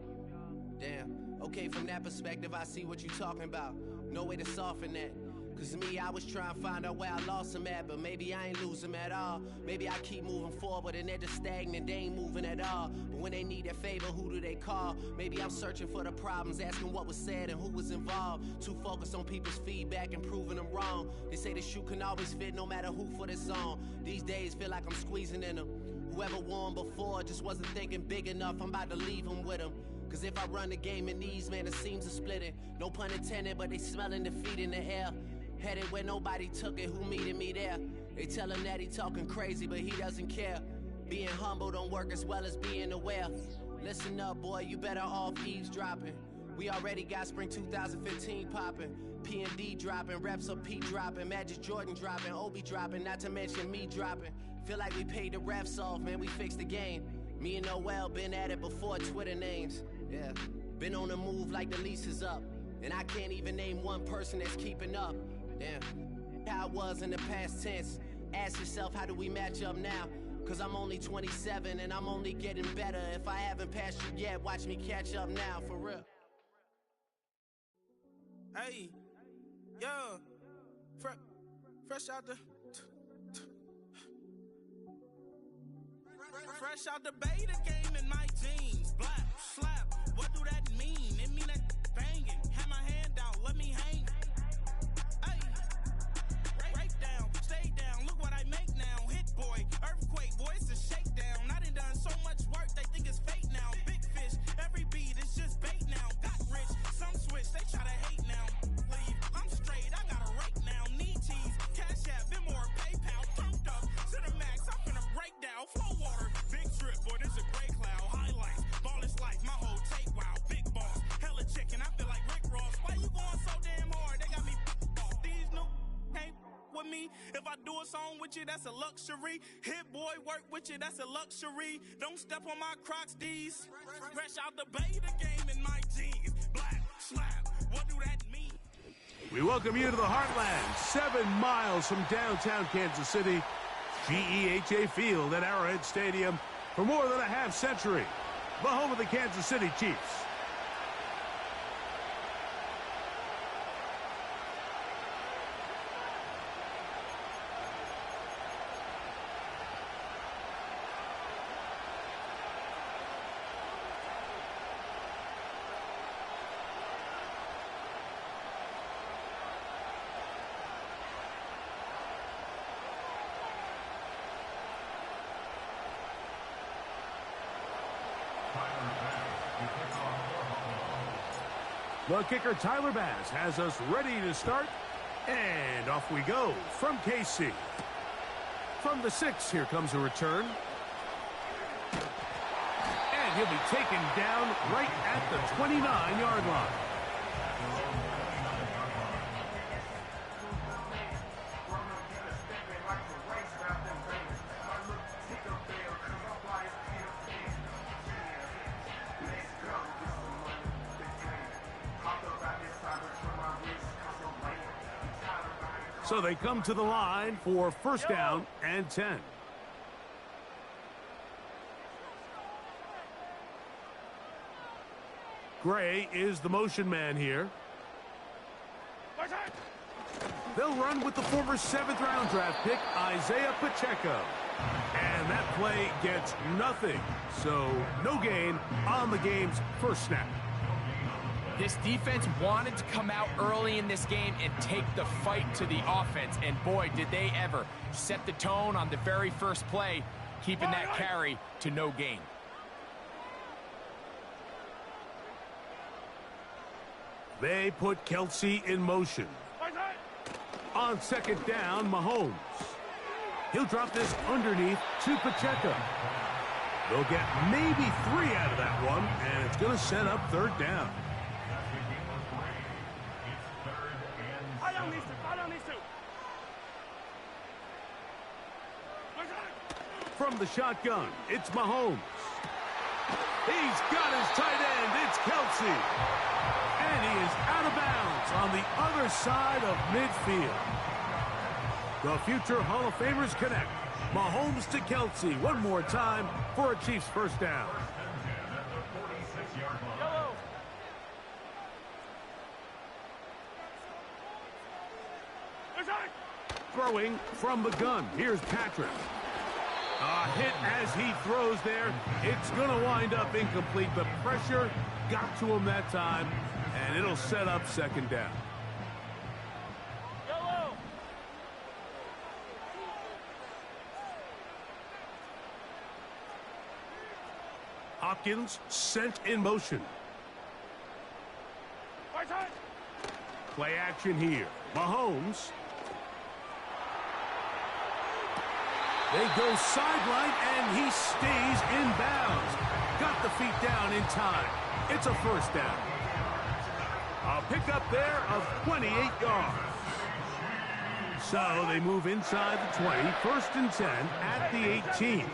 Damn. Okay, from that perspective, I see what you talking about. No way to soften that. Cause me, I was trying to find out where I lost them at, but maybe I ain't lose them at all. Maybe I keep moving forward and they're just stagnant, they ain't moving at all. But when they need a favor, who do they call? Maybe I'm searching for the problems, asking what was said and who was involved. Too focused on people's feedback and proving them wrong. They say the shoe can always fit no matter who for this song. These days feel like I'm squeezing in them. Whoever won before just wasn't thinking big enough, I'm about to leave them with them. Cause if I run the game in these, man, the seams are splitting. No pun intended, but they smelling defeat in the air. Headed where nobody took it, who meeted me there? They tell him that he talking crazy, but he doesn't care. Being humble don't work as well as being aware. Listen up, boy, you better off eavesdropping. We already got spring 2015 popping. P&D dropping, reps of P dropping, Magic Jordan dropping, Obi dropping, not to mention me dropping. Feel like we paid the refs off, man, we fixed the game. Me and Noel been at it before Twitter names. Yeah, been on the move like the lease is up. And I can't even name one person that's keeping up. Damn, how it was in the past tense. Ask yourself, how do we match up now? Cause I'm only 27 and I'm only getting better. If I haven't passed you yet, watch me catch up now, for real. Hey, yo, fresh out the fresh out the beta game in my jeans. Black, slap, what do that mean? It mean that banging. Have my hand out, let me hang. Hey, break down, stay down, look what I make now. Hit boy, earthquake, boy, it's a shakedown. I done so much work, they think it's fake now. Big fish, every beat is just bait now. Got rich, some switch, they try to hate now. Leave, I'm straight, I got a rake now. Need cheese, cash app, been more PayPal. Turned up, Cinemax, I'm finna break down. Flow water, big trip, boy, this a gray cloud. Highlights, ball is life, my whole take, wow. Big boss, hella chicken, I feel like Rick Ross. Why you going so damn hard? They got me off. These new can't with me. If I do a song with you, that's a luxury. Hit boy, work with you, that's a luxury. Don't step on my Crocs, D's. Fresh out the beta game in my jeans. Black, slap, what do that mean? We welcome you to the Heartland, 7 miles from downtown Kansas City. GEHA Field at Arrowhead Stadium for more than a half century. The home of the Kansas City Chiefs. The kicker, Tyler Bass, has us ready to start. And off we go from KC. From the 6, here comes a return. And he'll be taken down right at the 29-yard line. So they come to the line for first down and 10. Gray is the motion man here. They'll run with the former 7th-round draft pick, Isaiah Pacheco. And that play gets nothing. So no gain on the game's first snap. This defense wanted to come out early in this game and take the fight to the offense. And boy, did they ever set the tone on the very first play, keeping that carry to no gain. They put Kelsey in motion. On second down, Mahomes. He'll drop this underneath to Pacheco. They'll get maybe 3 out of that one, and it's going to set up third down. From the shotgun, it's Mahomes. He's got his tight end. It's Kelsey. And he is out of bounds on the other side of midfield. The future Hall of Famers connect. Mahomes to Kelsey one more time for a Chiefs first down. Throwing from the gun. Here's Patrick. A hit as he throws there. It's going to wind up incomplete. The pressure got to him that time, and it'll set up second down. Hopkins sent in motion. Play action here. Mahomes. They go sideline, and he stays in bounds. Got the feet down in time. It's a first down. A pickup there of 28 yards. So they move inside the 20, first and 10 at the 18.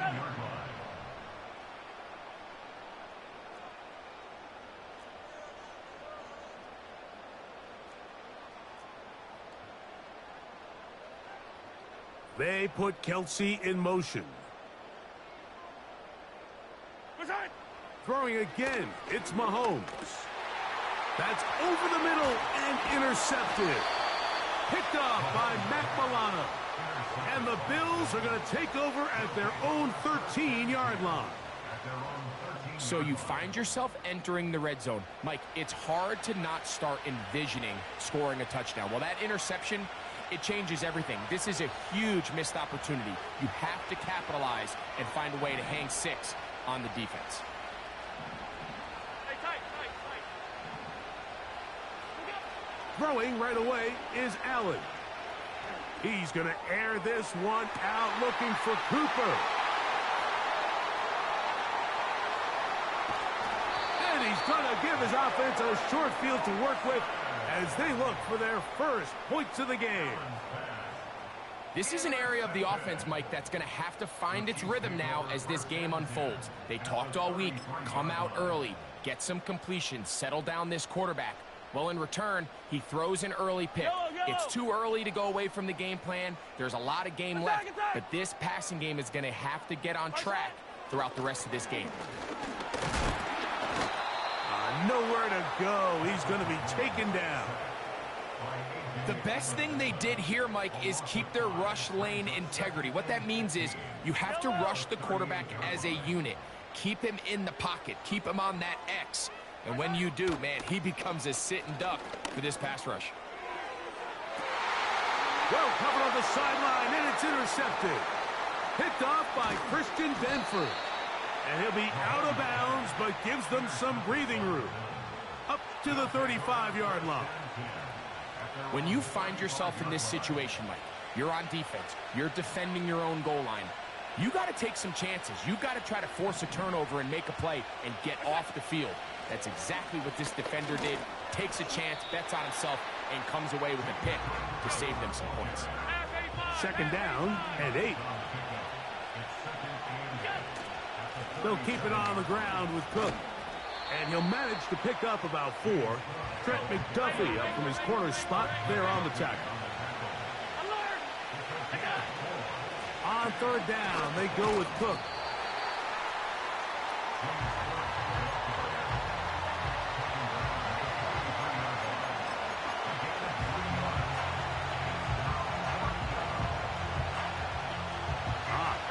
They put Kelsey in motion. Throwing again, it's Mahomes. That's over the middle and intercepted. Picked off by Matt Milano. And the Bills are going to take over at their own 13-yard line. So you find yourself entering the red zone. Mike, it's hard to not start envisioning scoring a touchdown. Well, that interception, it changes everything. This is a huge missed opportunity. You have to capitalize and find a way to hang 6 on the defense. Throwing right away is Allen. He's going to air this one out, looking for Cooper. And he's going to give his offense a short field to work with as they look for their first points of the game. This is an area of the offense, Mike, that's going to have to find its rhythm now as this game unfolds. They talked all week, come out early, get some completions, settle down this quarterback. Well, in return, he throws an early pick. It's too early to go away from the game plan. There's a lot of game left, but this passing game is going to have to get on track throughout the rest of this game. Nowhere to go. He's going to be taken down. The best thing they did here, Mike, is keep their rush lane integrity. What that means is you have to rush the quarterback as a unit. Keep him in the pocket. Keep him on that X. And when you do, man, he becomes a sitting duck for this pass rush. Well covered on the sideline, and it's intercepted. Picked off by Christian Benford. And he'll be out of bounds, but gives them some breathing room. Up to the 35-yard line. When you find yourself in this situation, Mike, you're on defense, you're defending your own goal line, you got to take some chances. You got to try to force a turnover and make a play and get off the field. That's exactly what this defender did. Takes a chance, bets on himself, and comes away with a pick to save them some points. Second down and 8. They'll keep it on the ground with Cook. And he'll manage to pick up about 4. Trent McDuffie up from his corner spot there on the tackle. On third down, they go with Cook.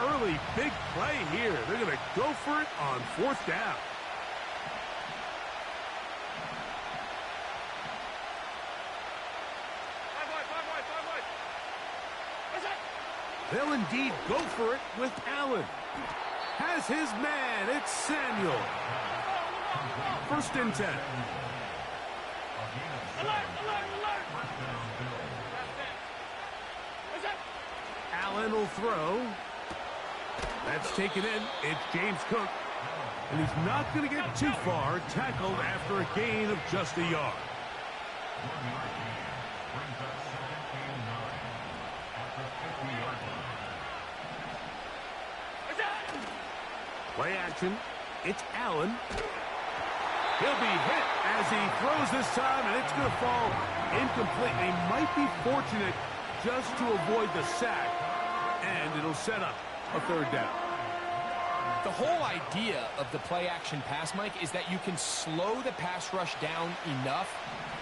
Early big play here. They're going to go for it on fourth down. They'll indeed go for it with Allen. Has his man. It's Samuel. First and 10. Allen will throw. That's taken in. It's James Cook. And he's not going to get too far. Tackled after a gain of just a yard. Play action. It's Allen. He'll be hit as he throws this time, and it's going to fall incomplete. He might be fortunate just to avoid the sack, and it'll set up a third down. The whole idea of the play action pass, Mike, is that you can slow the pass rush down enough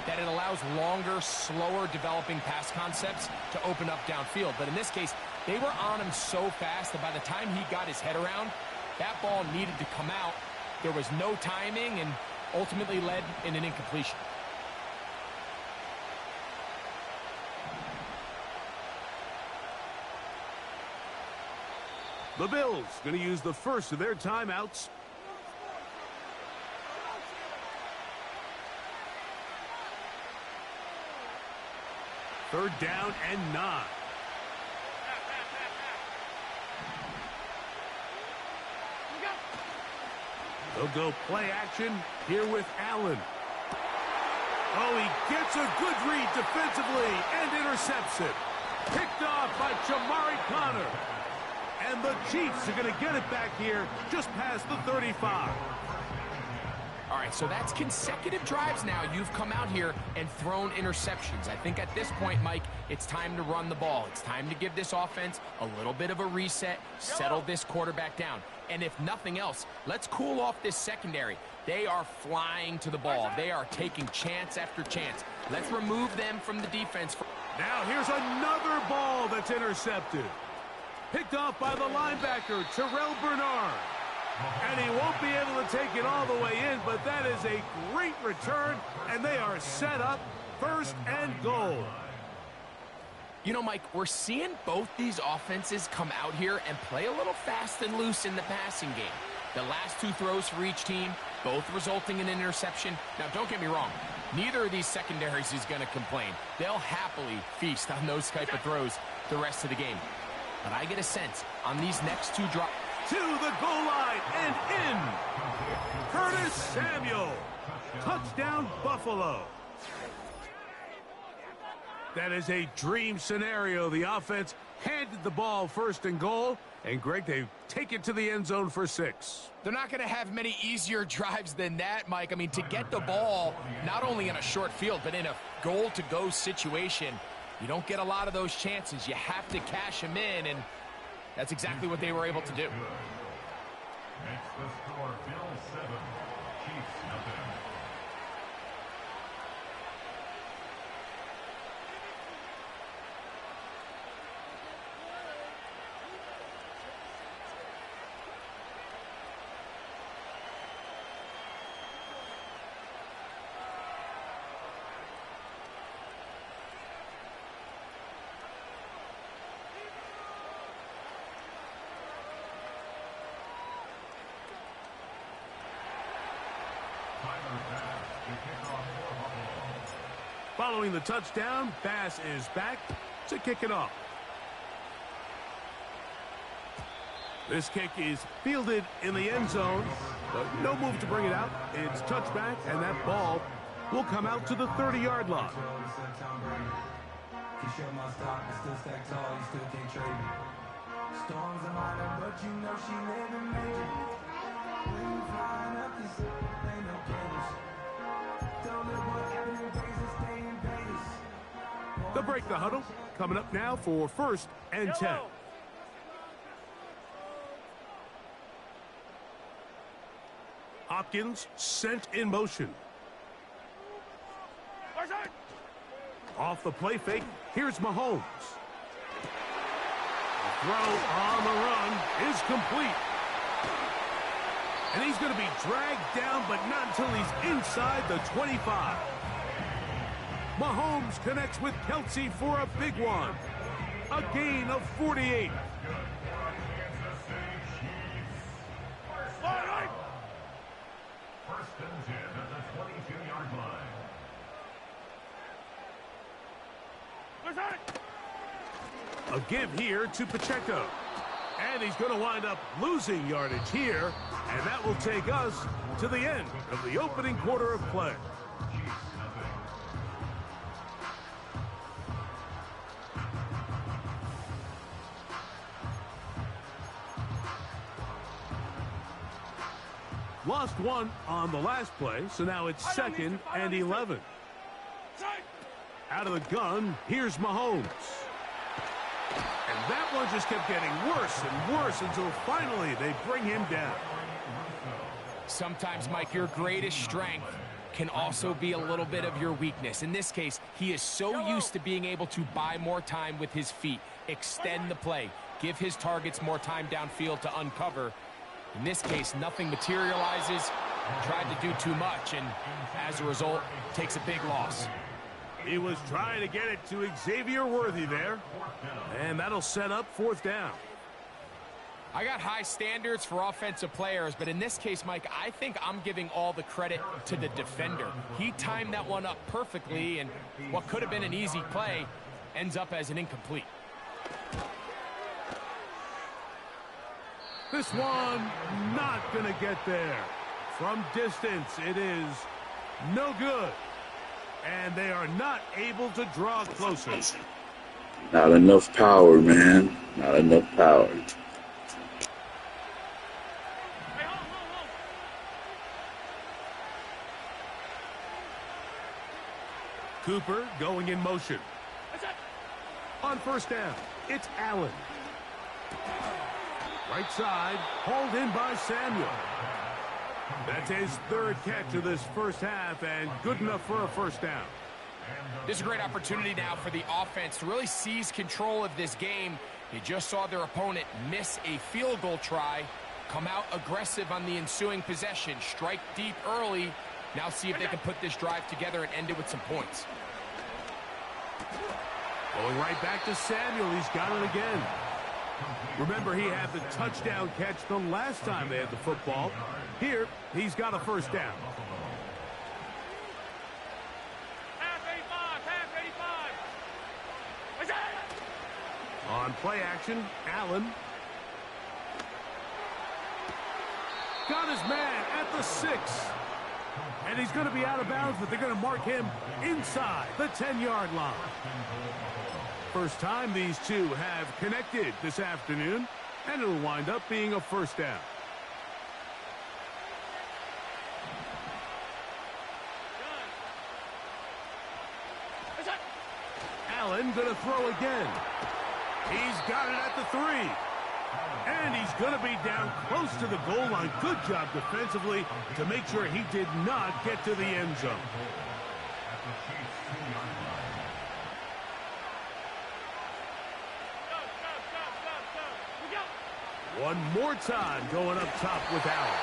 that it allows longer, slower developing pass concepts to open up downfield. But in this case, they were on him so fast that by the time he got his head around, that ball needed to come out. There was no timing and ultimately led in an incompletion. The Bills going to use the first of their timeouts. Third down and 9. They'll go play action here with Allen. Oh, he gets a good read defensively and intercepts it. Picked off by Jamari Connor. And the Chiefs are going to get it back here just past the 35. All right, so that's consecutive drives now. You've come out here and thrown interceptions. I think at this point, Mike, it's time to run the ball. It's time to give this offense a little bit of a reset, settle this quarterback down. And if nothing else, let's cool off this secondary. They are flying to the ball. They are taking chance after chance. Let's remove them from the defense. Now here's another ball that's intercepted. Picked off by the linebacker, Terrell Bernard. And he won't be able to take it all the way in, but that is a great return, and they are set up first and goal. You know, Mike, we're seeing both these offenses come out here and play a little fast and loose in the passing game. The last 2 throws for each team, both resulting in an interception. Now, don't get me wrong. Neither of these secondaries is going to complain. They'll happily feast on those type of throws the rest of the game. But I get a sense on these next 2 drops. To the goal line and in. Curtis Samuel. Touchdown, Buffalo. That is a dream scenario. The offense handed the ball first and goal. And, Greg, they take it to the end zone for 6. They're not going to have many easier drives than that, Mike. I mean, to get the ball not only in a short field, but in a goal-to-go situation, you don't get a lot of those chances. You have to cash them in, and that's exactly what they were able to do. Makes the score Bills 7, Chiefs nothing. Following the touchdown, Bass is back to kick it off. This kick is fielded in the end zone, but no move to bring it out. It's touchback, and that ball will come out to the 30-yard line. Storms are minor, but you know she living major. When you flying up, this ain't no cages. Don't live what happened in Vegas, stay in Vegas. The break the huddle coming up now for 1st and 10. Hopkins sent in motion. Off the play fake, here's Mahomes. The throw on the run is complete. And he's going to be dragged down, but not until he's inside the 25. Mahomes connects with Kelsey for a big one. A gain of 48. First and 10 at the 22-yard line. A give here to Pacheco. And he's going to wind up losing yardage here. And that will take us to the end of the opening quarter of play. Lost one on the last play, so now it's 2nd and 11. Out of the gun, here's Mahomes. And that one just kept getting worse and worse until finally they bring him down. Sometimes, Mike, your greatest strength can also be a little bit of your weakness. In this case, he is so used to being able to buy more time with his feet, extend the play, give his targets more time downfield to uncover. In this case, nothing materializes, tried to do too much, and as a result, takes a big loss. He was trying to get it to Xavier Worthy there, and that'll set up 4th down. I got high standards for offensive players, but in this case, Mike, I think I'm giving all the credit to the defender. He timed that one up perfectly, and what could have been an easy play ends up as an incomplete. This one not going to get there. From distance, it is no good. And they are not able to draw closer. Not enough power, man. Not enough power. Cooper going in motion. On 1st down, it's Allen. Right side, hauled in by Samuel. That's his 3rd catch of this first half, and good enough for a 1st down. This is a great opportunity now for the offense to really seize control of this game. They just saw their opponent miss a field goal try, come out aggressive on the ensuing possession, strike deep early. Now see if they can put this drive together and end it with some points. Going right back to Samuel. He's got it again. Remember, he had the touchdown catch the last time they had the football. Here, he's got a 1st down. On play action, Allen. Got his man at the 6. And he's going to be out of bounds, but they're going to mark him inside the 10-yard line. First time these two have connected this afternoon, and it'll wind up being a 1st down. Allen going to throw again. He's got it at the 3. And he's going to be down close to the goal line. Good job defensively to make sure he did not get to the end zone. One more time going up top with Allen.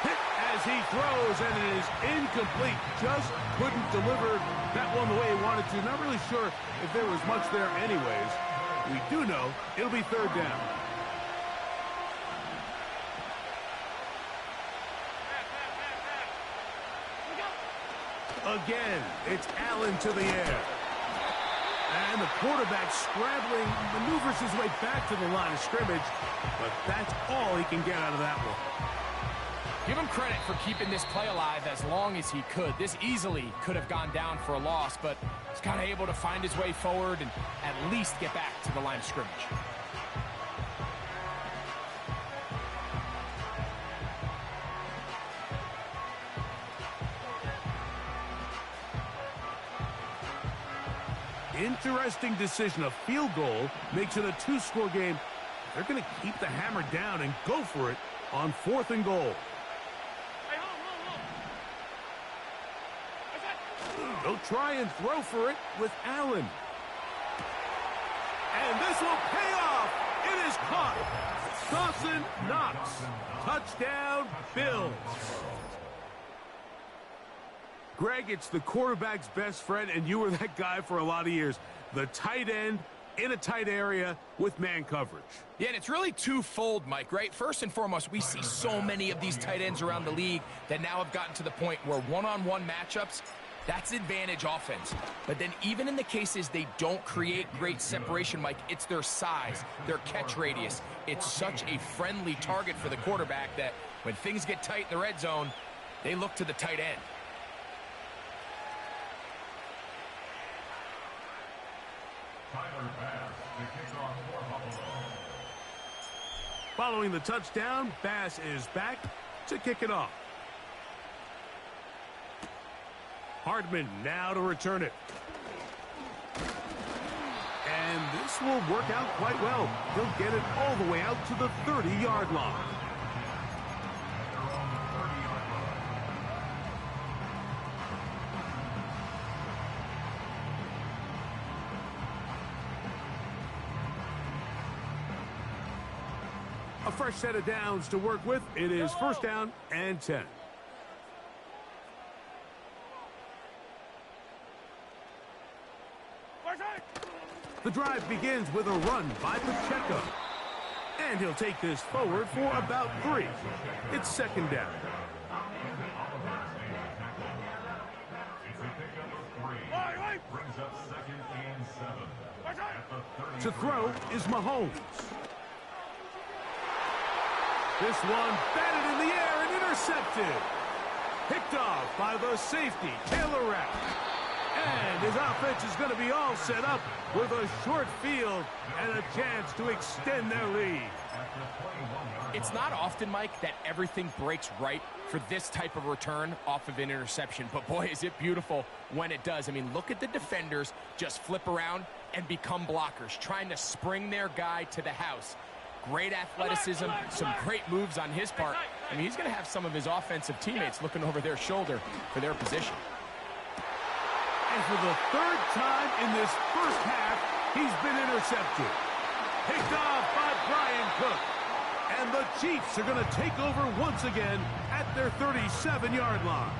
Hit as he throws, and it is incomplete. Just couldn't deliver that one the way he wanted to. Not really sure if there was much there anyways. We do know it'll be 3rd down. Again, it's Allen to the air. And the quarterback scrambling, maneuvers his way back to the line of scrimmage, but that's all he can get out of that one. Give him credit for keeping this play alive as long as he could. This easily could have gone down for a loss, but he's kind of able to find his way forward and at least get back to the line of scrimmage. Interesting decision. A field goal makes it a two-score game. They're going to keep the hammer down and go for it on 4th and goal. Hey, hold. They'll try and throw for it with Allen. And this will pay off. It is caught. Dawson Knox. Touchdown, Bills. Greg, it's the quarterback's best friend, and you were that guy for a lot of years. The tight end in a tight area with man coverage. Yeah, and it's really twofold, Mike, right? First and foremost, we see so many of these tight ends around the league that now have gotten to the point where one-on-one matchups, that's advantage offense. But then even in the cases they don't create great separation, Mike, it's their size, their catch radius. It's such a friendly target for the quarterback that when things get tight in the red zone, they look to the tight end. Following the touchdown, Bass is back to kick it off. Hardman now to return it. And this will work out quite well. He'll get it all the way out to the 30-yard line. A fresh set of downs to work with. It is 1st down and 10. The drive begins with a run by Pacheco. And he'll take this forward for about 3. It's 2nd down. To throw is Mahomes. This one batted in the air and intercepted. Picked off by the safety, Taylor Rapp. And his offense is going to be all set up with a short field and a chance to extend their lead. It's not often, Mike, that everything breaks right for this type of return off of an interception. But, boy, is it beautiful when it does. I mean, look at the defenders just flip around and become blockers, trying to spring their guy to the house. Great athleticism, some great moves on his part. I mean, he's going to have some of his offensive teammates looking over their shoulder for their position. And for the 3rd time in this first half, he's been intercepted. Picked off by Brian Cook. And the Chiefs are going to take over once again at their 37-yard line.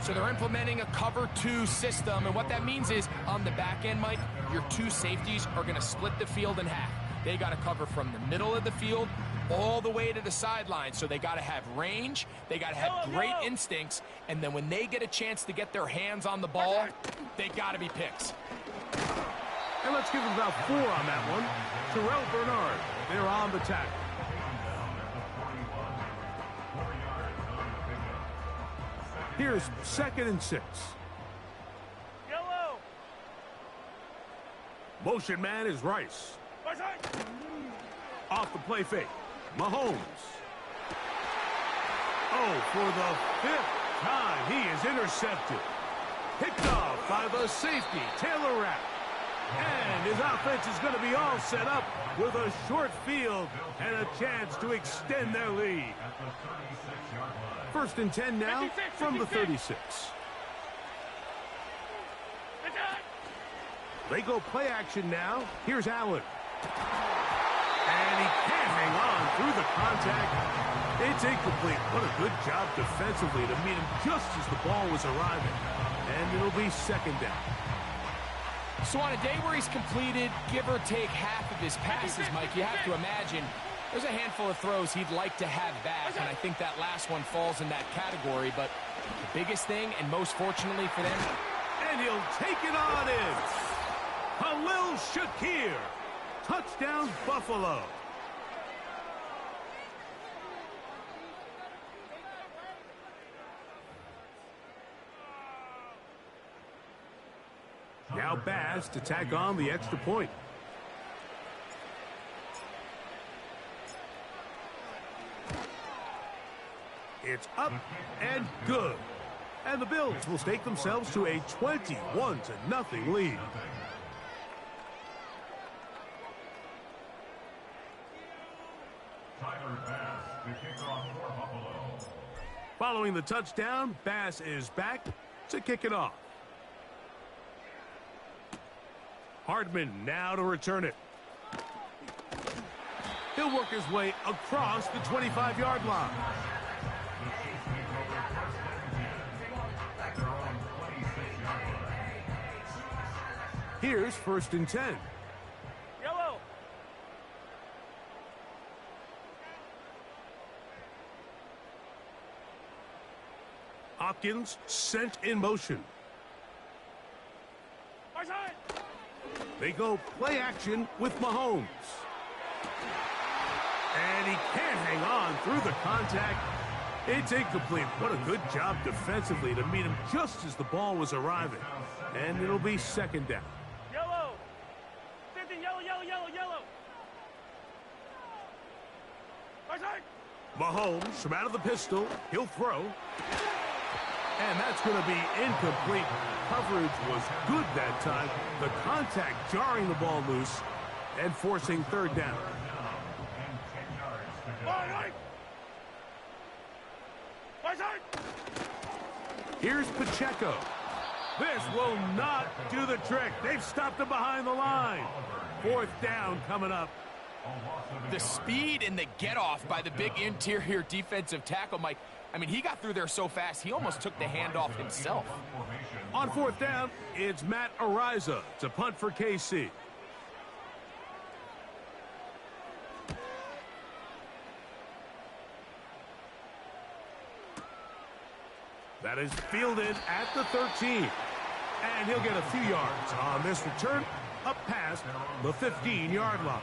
So they're implementing a cover 2 system, and what that means is on the back end, Mike, your 2 safeties are going to split the field in half. They got to cover from the middle of the field all the way to the sideline. So they got to have range, they got to have great instincts, and then when they get a chance to get their hands on the ball, they got to be picks. And let's give them about 4 on that one. Terrell Bernard, they're on the tackle. Here's 2nd and 6. Yellow. Motion man is Rice. Off the play fake, Mahomes. Oh, for the 5th time, he is intercepted. Picked off by the safety, Taylor Rapp. And his offense is going to be all set up with a short field and a chance to extend their lead. 1st and 10 now from the 36. They go play action now. Here's Allen. And he can't hang on through the contact. It's incomplete. What a good job defensively to meet him just as the ball was arriving. And it'll be 2nd down. So on a day where he's completed, give or take half of his passes, Mike, you have to imagine there's a handful of throws he'd like to have back, and I think that last one falls in that category. But The biggest thing, and most fortunately for them, and he'll take it on in. Khalil Shakir. Touchdown, Buffalo. Now Bass to tack on the extra point. It's up and good. And the Bills will stake themselves to a 21-0 lead. Following the touchdown, Bass is back to kick it off. Hardman now to return it. He'll work his way across the 25-yard line. Here's 1st and 10. Yellow. Hopkins sent in motion. They go play action with Mahomes. And he can't hang on through the contact. It's incomplete. What a good job defensively to meet him just as the ball was arriving. And it'll be 2nd down. Yellow. 50, yellow, yellow, yellow, yellow. Mahomes from out of the pistol. He'll throw. And that's going to be incomplete. Coverage was good that time. The contact jarring the ball loose and forcing 3rd down. Here's Pacheco. This will not do the trick. They've stopped him behind the line. 4th down coming up. the speed and the get-off by the big interior defensive tackle, Mike. I mean, he got through there so fast, he almost took the handoff himself. On 4th down, it's Matt Ariza to punt for KC. That is fielded at the 13. And he'll get a few yards on this return up past the 15-yard line.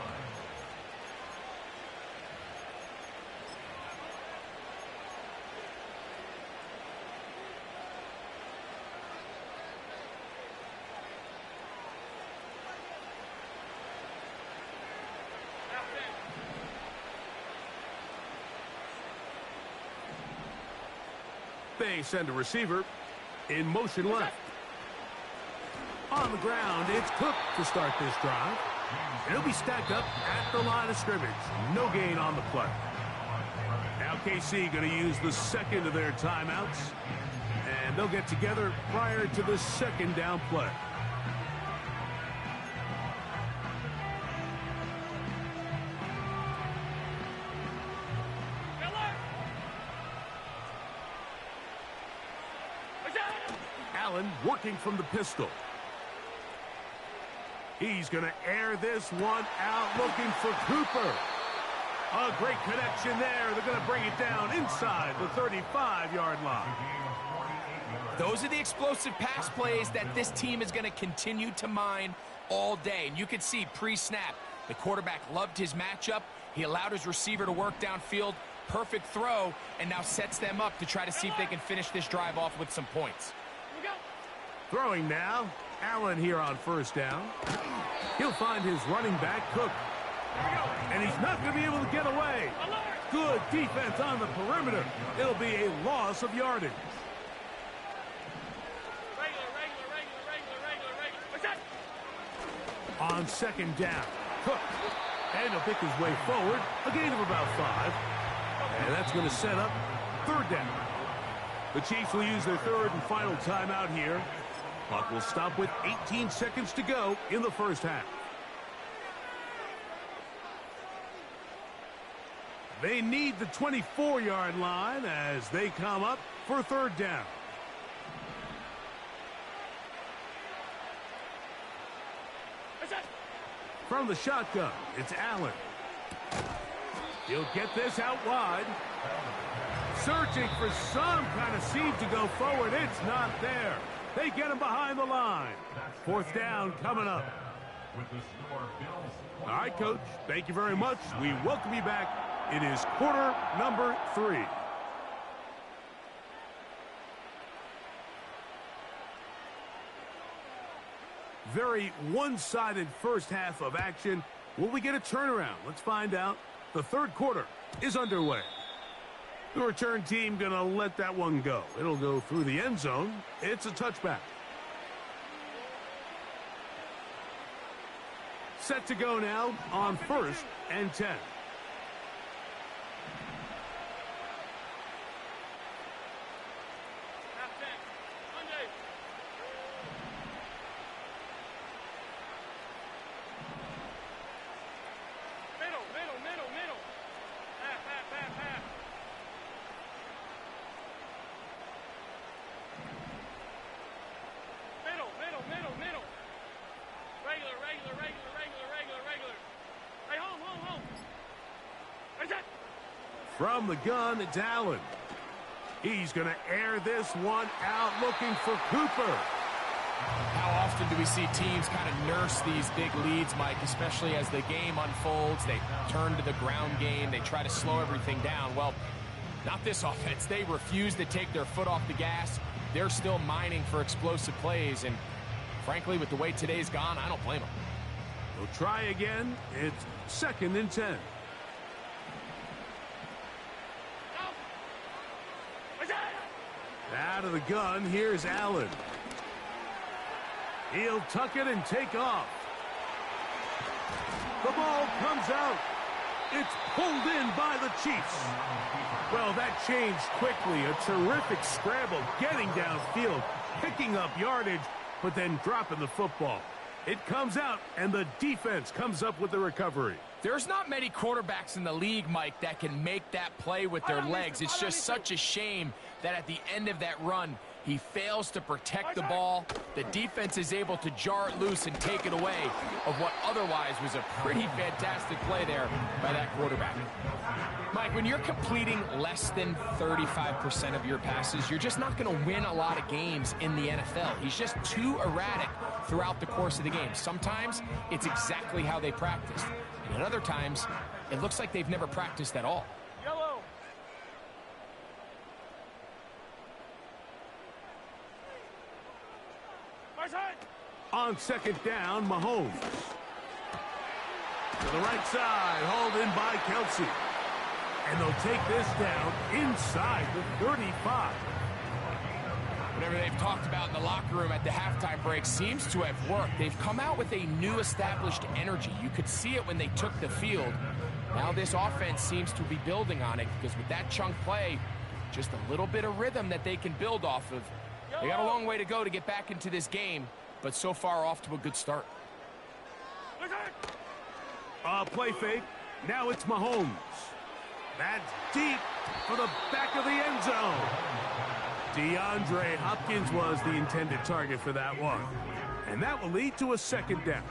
They send a receiver in motion left. On the ground, it's Cook to start this drive. And he'll be stacked up at the line of scrimmage. No gain on the play. Now KC going to use the second of their timeouts. And they'll get together prior to the 2nd down play. Working from the pistol. He's going to air this one out, looking for Cooper. A great connection there. They're going to bring it down inside the 35-yard line. Those are the explosive pass plays that this team is going to continue to mine all day. And you can see pre-snap, the quarterback loved his matchup. He allowed his receiver to work downfield. Perfect throw, and now sets them up to try to see if they can finish this drive off with some points. Throwing now, Allen here on 1st down. He'll find his running back, Cook. And he's not going to be able to get away. Good defense on the perimeter. It'll be a loss of yardage. On 2nd down, Cook. And he'll pick his way forward. A gain of about 5. And that's going to set up 3rd down. The Chiefs will use their 3rd and final timeout here. Clock will stop with 18 seconds to go in the 1st half. They need the 24-yard line as they come up for 3rd down. From the shotgun, it's Allen. He'll get this out wide. Searching for some kind of seed to go forward. It's not there. They get him behind the line. Fourth down coming up. All right, Coach. Thank you very much. We welcome you back. It is quarter number 3. Very one-sided first half of action. Will we get a turnaround? Let's find out. The third quarter is underway. The return team going to let that one go. It'll go through the end zone. It's a touchback. Set to go now on 1st and 10. From the gun, it's Allen. He's going to air this one out, looking for Cooper. How often do we see teams kind of nurse these big leads, Mike, especially as the game unfolds? They turn to the ground game. They try to slow everything down. Well, not this offense. They refuse to take their foot off the gas. They're still mining for explosive plays. And frankly, with the way today's gone, I don't blame them. We'll try again. It's 2nd and 10. Out of the gun, here's Allen. He'll tuck it and take off. The ball comes out. It's pulled in by the Chiefs. Well, that changed quickly. A terrific scramble, getting downfield, picking up yardage, but then dropping the football. It comes out, and the defense comes up with the recovery. There's not many quarterbacks in the league, Mike, that can make that play with their legs. It's just such a shame that at the end of that run, he fails to protect the ball. The defense is able to jar it loose and take it away of what otherwise was a pretty fantastic play there by that quarterback. Mike, when you're completing less than 35% of your passes, you're just not going to win a lot of games in the NFL. He's just too erratic throughout the course of the game. Sometimes it's exactly how they practiced. And at other times, it looks like they've never practiced at all. Yellow. On 2nd down, Mahomes. To the right side, hauled in by Kelsey. And they'll take this down inside the 35. Whatever they've talked about in the locker room at the halftime break seems to have worked. They've come out with a new established energy. You could see it when they took the field. Now this offense seems to be building on it because with that chunk play, just a little bit of rhythm that they can build off of. They got a long way to go to get back into this game, but so far off to a good start. Play fake. Now it's Mahomes. That's deep for the back of the end zone. DeAndre Hopkins was the intended target for that one. And that will lead to a 2nd down.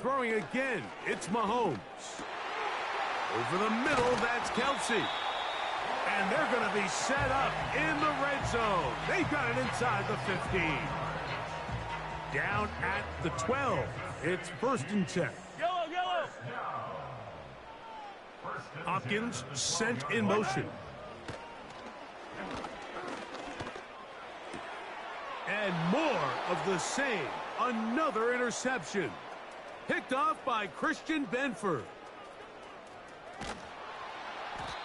Throwing again, it's Mahomes. Over the middle, that's Kelsey. And they're going to be set up in the red zone. They've got it inside the 15. Down at the 12. It's 1st and 10. Yellow. Hopkins sent in motion. And more of the same. Another interception. Picked off by Christian Benford.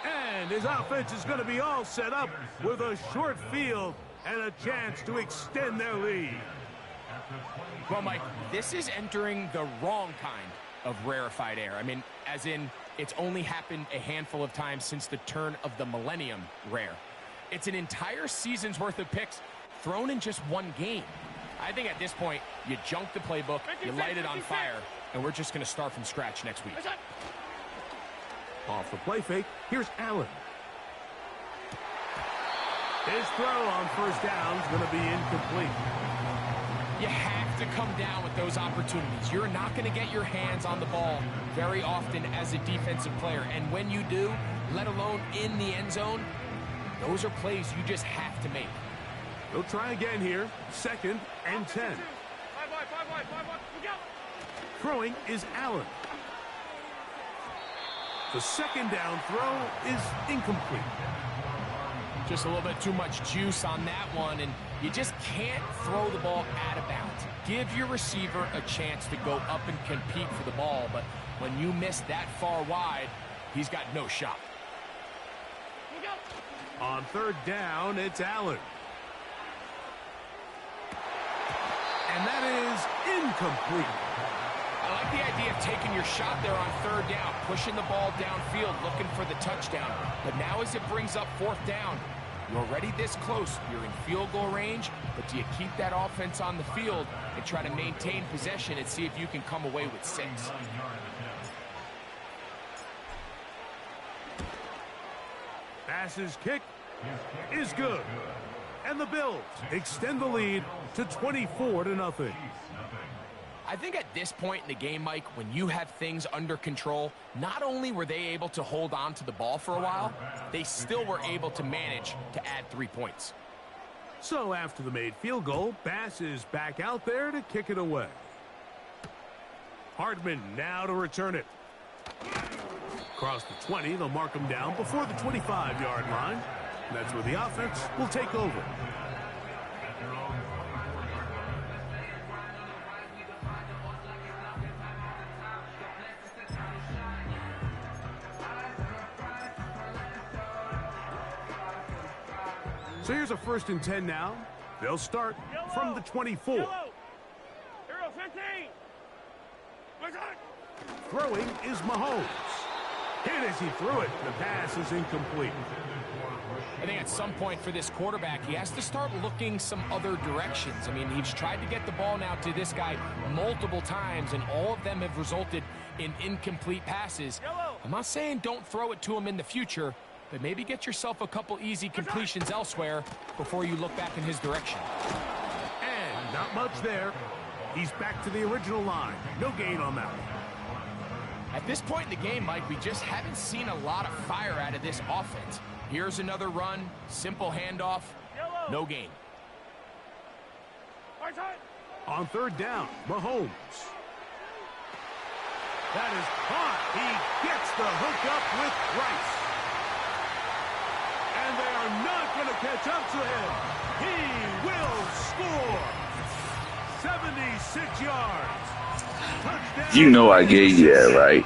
And his offense is going to be all set up with a short field and a chance to extend their lead. Well, Mike, this is entering the wrong kind of rarefied air. I mean, as in, it's only happened a handful of times since the turn of the millennium rare. It's an entire season's worth of picks thrown in just one game. I think at this point, you junk the playbook, you light it on fire, and we're just going to start from scratch next week. Off the play fake, here's Allen. His throw on first down is going to be incomplete. You have to come down with those opportunities. You're not going to get your hands on the ball very often as a defensive player. And when you do, let alone in the end zone, those are plays you just have to make. They'll try again here. 2nd and 10. Throwing is Allen. The second down throw is incomplete. Just a little bit too much juice on that one, and you just can't throw the ball out of bounds. Give your receiver a chance to go up and compete for the ball, but when you miss that far wide, he's got no shot. On 3rd down, it's Allen. And that is incomplete. I like the idea of taking your shot there on 3rd down, pushing the ball downfield, looking for the touchdown. But now as it brings up 4th down, you're already this close. You're in field goal range, but do you keep that offense on the field and try to maintain possession and see if you can come away with 6? Pass's kick is good. And the Bills extend the lead to 24-0. I think at this point in the game, Mike, when you have things under control, not only were they able to hold on to the ball for a while, they still were able to manage to add 3 points. So after the made field goal, Bass is back out there to kick it away. Hardman now to return it. Across the 20, they'll mark him down before the 25-yard line. And that's where the offense will take over. So here's a 1st and 10 now. They'll start from the 24. Hero 15. Throwing is Mahomes. Hit as he threw it. The pass is incomplete. I think at some point for this quarterback, he has to start looking some other directions. I mean, he's tried to get the ball now to this guy multiple times, and all of them have resulted in incomplete passes. I'm not saying don't throw it to him in the future, but maybe get yourself a couple easy completions elsewhere before you look back in his direction. And not much there. He's back to the original line. No gain on that one. At this point in the game, Mike, we just haven't seen a lot of fire out of this offense. Here's another run, simple handoff, no gain. On 3rd down, Mahomes. That is caught. He gets the hook up with Rice. And they are not going to catch up to him. He will score. 76 yards. Touchdown. You know I gave you that, right?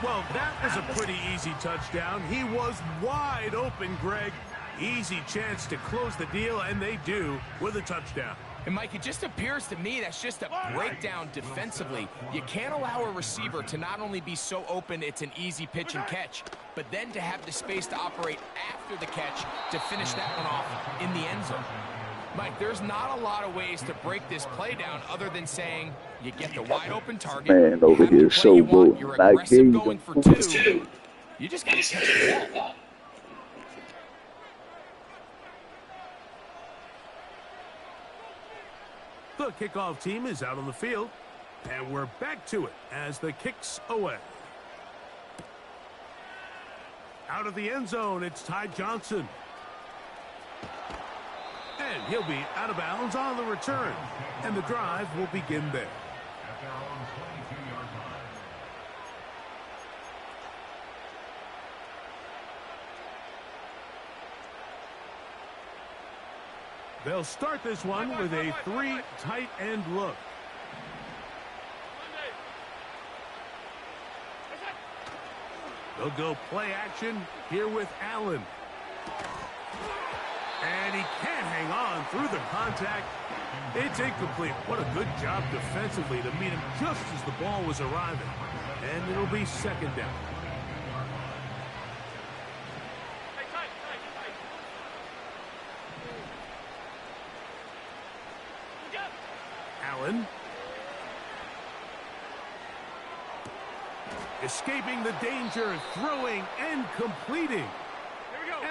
Well, that was a pretty easy touchdown. He was wide open, Greg. Easy chance to close the deal, and they do with a touchdown. And, Mike, it just appears to me that's just a breakdown defensively. You can't allow a receiver to not only be so open it's an easy pitch and catch, but then to have the space to operate after the catch to finish that one off in the end zone. Mike, there's not a lot of ways to break this play down other than saying you get the wide open target. Man over here is so bold. You're aggressive going for 2. You just got to catch the ball. The kickoff team is out on the field, and we're back to it as the kick's away. Out of the end zone, it's Ty Johnson. And he'll be out of bounds on the return. And the drive will begin there. At their own 22-yard line. They'll start this one with a 3 tight end look. They'll go play action here with Allen. And he can't hang on through the contact. It's incomplete. What a good job defensively to meet him just as the ball was arriving. And it'll be 2nd down. Allen. Escaping the danger, throwing and completing.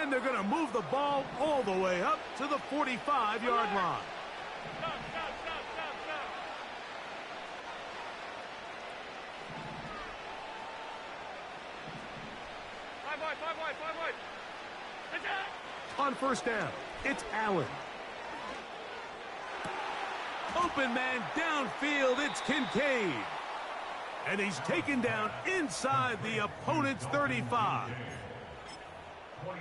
And they're going to move the ball all the way up to the 45-yard line. Stop, stop, stop, stop, stop. Five wide. That's it. On first down, it's Allen. Open man downfield, it's Kincaid. And he's taken down inside the opponent's 35.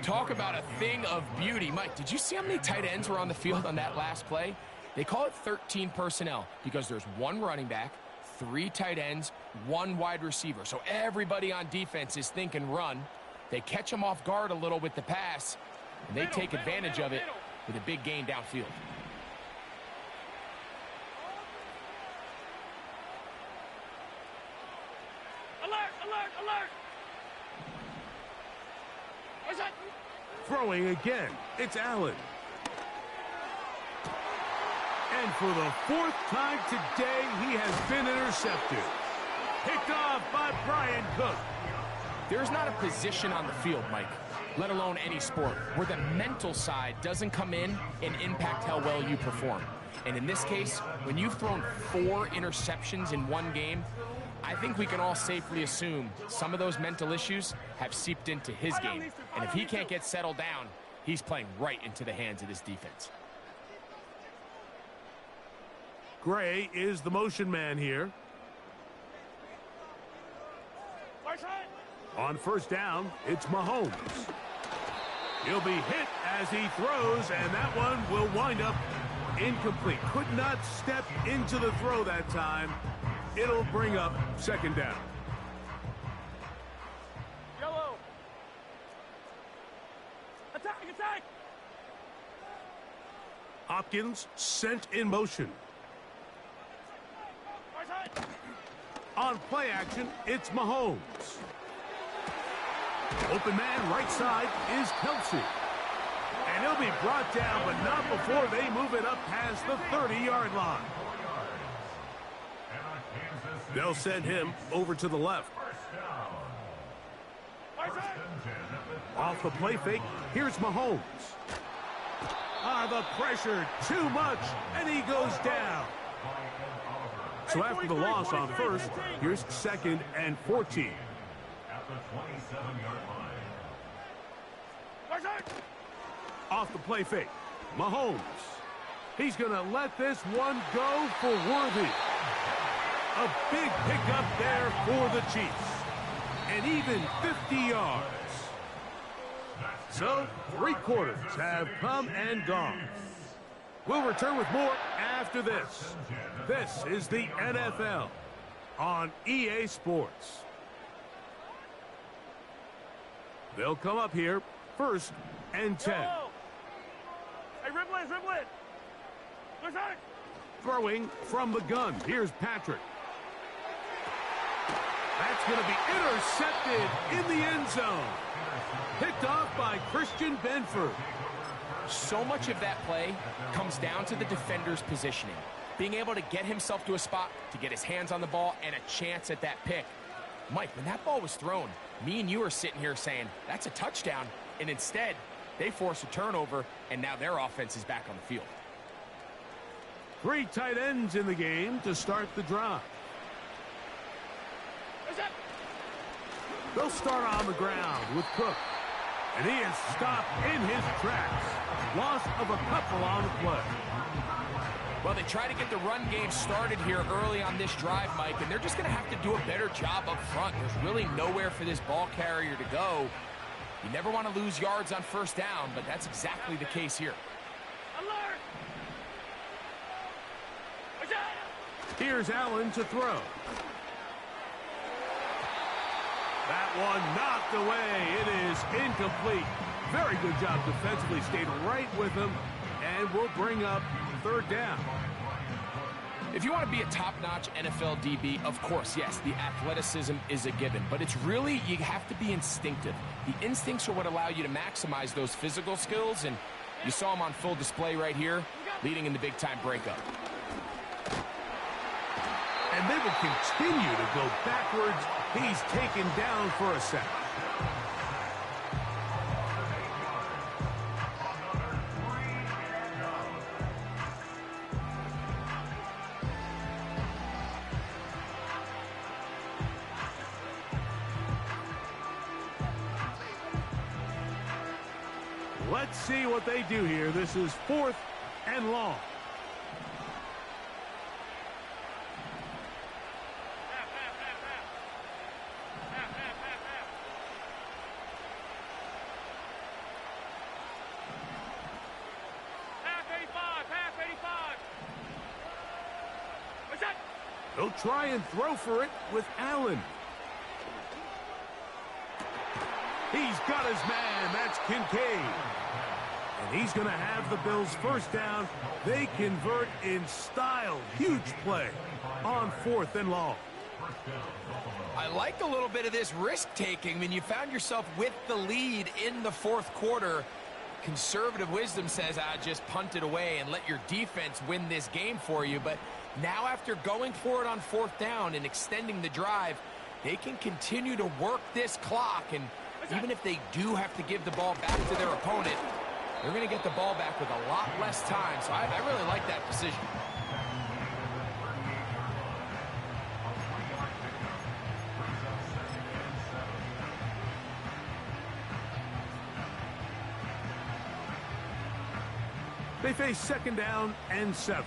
Talk about a thing of beauty. Mike, did you see how many tight ends were on the field on that last play? They call it 13 personnel because there's one running back, 3 tight ends, 1 wide receiver. So everybody on defense is thinking run. They catch them off guard a little with the pass, and they take advantage of it with a big gain downfield. Alert! What's that? Throwing again, it's Allen. And for the 4th time today, he has been intercepted. Picked off by Brian Cook. There's not a position on the field, Mike, let alone any sport, where the mental side doesn't come in and impact how well you perform. And in this case, when you've thrown 4 interceptions in one game, I think we can all safely assume some of those mental issues have seeped into his game. And if he can't get settled down, he's playing right into the hands of this defense. Gray is the motion man here. On first down, it's Mahomes. He'll be hit as he throws, and that one will wind up incomplete. Could not step into the throw that time. It'll bring up second down. Yellow. Attack! Hopkins sent in motion. On play action, it's Mahomes. Open man right side is Kelsey. And he'll be brought down, but not before they move it up past the 30-yard line. They'll send him over to the left. Off the play fake, here's Mahomes. The pressure, too much, and he goes down. So after the loss on first, here's 2nd and 14. At the 27-yard line. Off the play fake, Mahomes. He's going to let this one go for Worthy. A big pickup there for the Chiefs. And even 50 yards. So, 3 quarters have come and gone. We'll return with more after this. This is the NFL on EA Sports. They'll come up here 1st and 10. Hey, dribble it. Throwing from the gun. Here's Patrick. That's going to be intercepted in the end zone. Picked off by Christian Benford. So much of that play comes down to the defender's positioning. Being able to get himself to a spot, to get his hands on the ball, and a chance at that pick. Mike, when that ball was thrown, me and you are sitting here saying, that's a touchdown. And instead, they force a turnover, and now their offense is back on the field. 3 tight ends in the game to start the drive. They'll start on the ground with Cook. And he is stopped in his tracks. Loss of a couple on the play. Well, they try to get the run game started here early on this drive, Mike, and they're just going to have to do a better job up front. There's really nowhere for this ball carrier to go. You never want to lose yards on first down, but that's exactly the case here. Alert! Here's Allen to throw. That one knocked away. It is incomplete. Very good job defensively. Stayed right with him, and will bring up 3rd down. If you want to be a top-notch NFL DB, of course, yes, the athleticism is a given. But it's really, you have to be instinctive. The instincts are what allow you to maximize those physical skills, and you saw them on full display right here, leading in the big-time breakup. And they will continue to go backwards. He's taken down for a sack. Let's see what they do here. This is 4th and long. He'll try and throw for it with Allen. He's got his man. That's Kincaid. And he's going to have the Bills first down. They convert in style. Huge play on 4th and long. I like a little bit of this risk-taking. I mean, you found yourself with the lead in the 4th quarter. Conservative wisdom says, just punt it away and let your defense win this game for you. But now after going for it on 4th down and extending the drive, they can continue to work this clock. And even if they do have to give the ball back to their opponent, they're going to get the ball back with a lot less time. So I really like that decision. They face 2nd down and 7.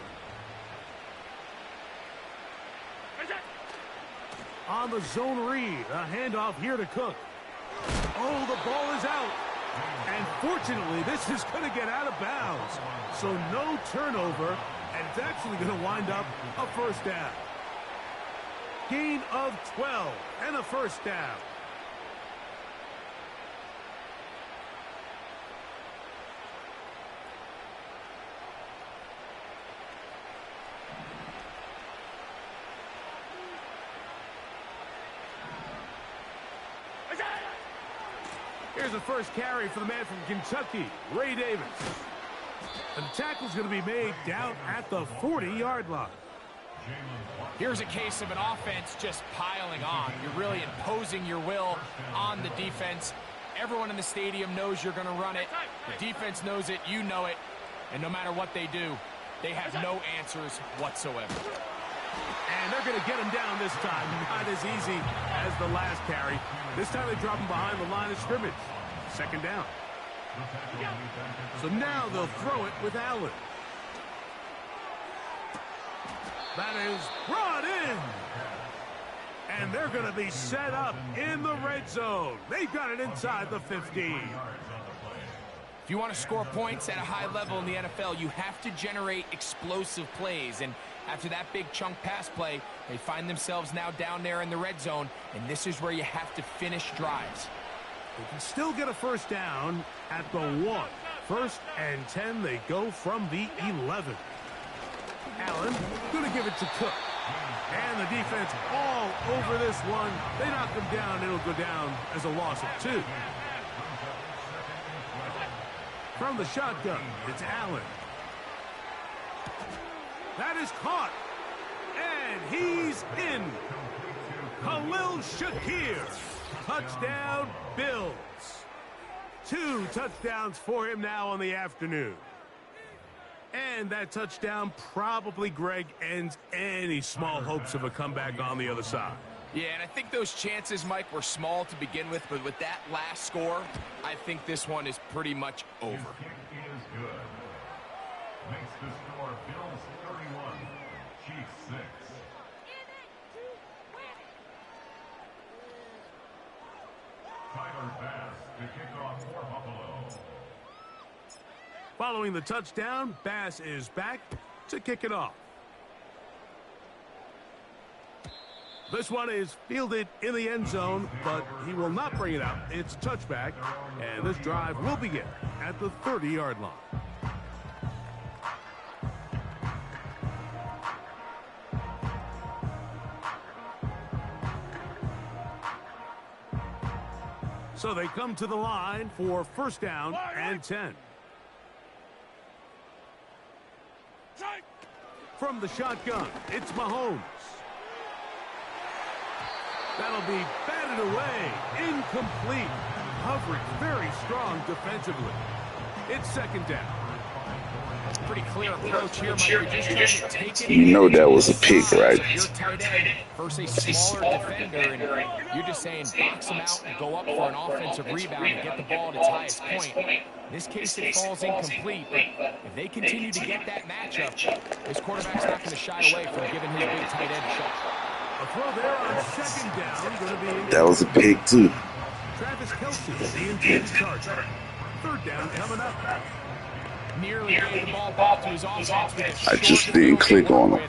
On the zone read, a handoff here to Cook. Oh, the ball is out. And fortunately, this is going to get out of bounds. So no turnover, and it's actually going to wind up a first down. Gain of 12 and a first down. Here's the first carry for the man from Kentucky, Ray Davis. And the tackle's going to be made down at the 40-yard line. Here's a case of an offense just piling on. You're really imposing your will on the defense. Everyone in the stadium knows you're going to run it. The defense knows it, you know it. And no matter what they do, they have no answers whatsoever. And they're going to get him down this time. Not as easy as the last carry. This time they drop him behind the line of scrimmage. 2nd down. So now they'll throw it with Allen. That is brought in. And they're going to be set up in the red zone. They've got it inside the 15. If you want to score points at a high level in the NFL, you have to generate explosive plays. And after that big chunk pass play, they find themselves now down there in the red zone, and this is where you have to finish drives. They can still get a first down at the 1. 1st and 10, they go from the 11. Allen going to give it to Cook. And the defense all over this one. They knock him down. It'll go down as a loss of 2. From the shotgun, it's Allen. That is caught. And he's in. Khalil Shakir. Touchdown, Bills. 2 touchdowns for him now on the afternoon. And that touchdown probably, Greg, ends any small hopes of a comeback on the other side. Yeah, and I think those chances, Mike, were small to begin with, but with that last score, I think this one is pretty much over. His kick is good. Makes the score Bills 31, Chiefs 6. Tyler Bass to kick off for Buffalo. Following the touchdown, Bass is back to kick it off. This one is fielded in the end zone, but he will not bring it out. It's a touchback, and this drive will begin at the 30-yard line. So they come to the line for first down and 10. From the shotgun, it's Mahomes. That'll be batted away. Incomplete. Coverage very strong defensively. It's second down. Pretty clear approach here, Mike. You're just trying to take it. You know that was a pick, right? Your tight end versus a smaller defender, and you're just saying box him out and go up for an offensive rebound and get the ball at its highest point. In this case, it falls incomplete, but if they continue to get that matchup, this quarterback's not going to shy away from giving his big tight end a shot. A throw there on second down. Going to be That was a pick, too. Travis Kelce, the intended target. Third down coming up. Nearly gave the ball back to his offense with a I just didn't click on him.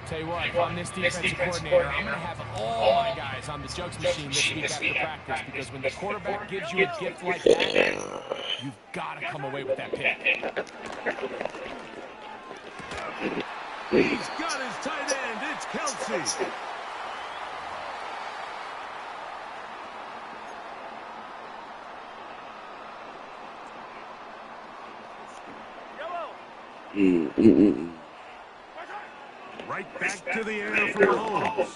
Tell you what, if I'm this defensive coordinator, I'm going to have all my guys on the jugs machine this week after practice, because when the quarterback gives you a gift like that, you've got to come away with that pick. He's got his tight end. It's Kelce. Right back to the air for Mahomes.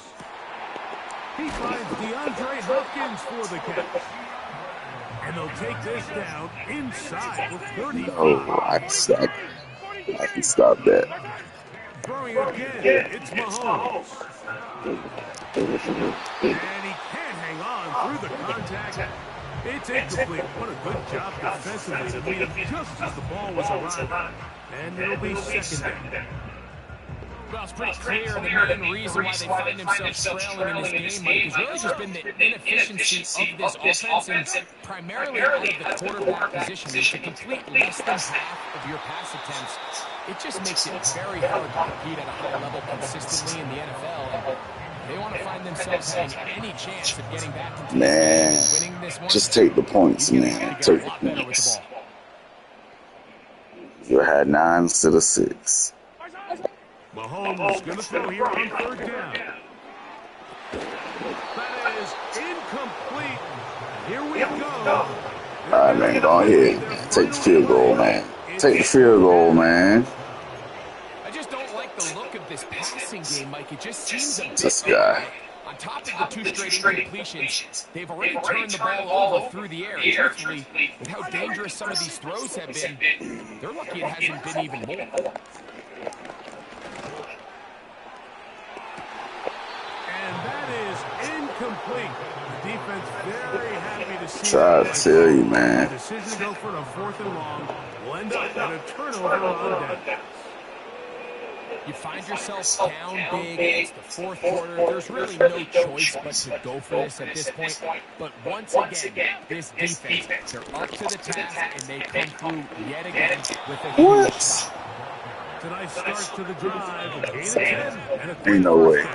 He finds DeAndre Hopkins for the catch. And they'll take this down inside the 30. Oh, I can stop that. Throwing again, it's Mahomes. And he can't hang on through the contact. It's incomplete. What a good job defensively to meet him just as the ball was arriving. And it'll be second down. Well, it's pretty clear the main reason why they find themselves trailing in this game, Mike, has really just been the inefficiency of this offense, and primarily out of the quarterback position. If you complete less than half of your pass attempts, it just makes it very hard to compete at a high level consistently in the NFL. And they want to find themselves having any chance of getting back into this game and winning this one. Just take the points, man. Take the points. You had 9 instead of 6. Mahomes going to throw here on third down. That is incomplete. Here we go. All right, man, go ahead. Take the field goal, man. Take the field goal, man. I just don't like the look of this passing game, Mike. It just seems a bit This guy. on top of the 2 straight incompletions, they've already turned the ball over through the air. Truthfully, with how dangerous some of these throws have been, they're lucky it hasn't been even more. And that is incomplete. The defense very happy to see Try to tell you, man. The decision to go for a 4th and long will end up in a turnover on down. You find yourself down big, it's the 4th quarter, there's really no choice but to go for this at this point. But once again, this defense, they're up to the task, and they come through yet again with a huge stop. Tonight's start to the drive, a gain of 10 and a Ain't no way.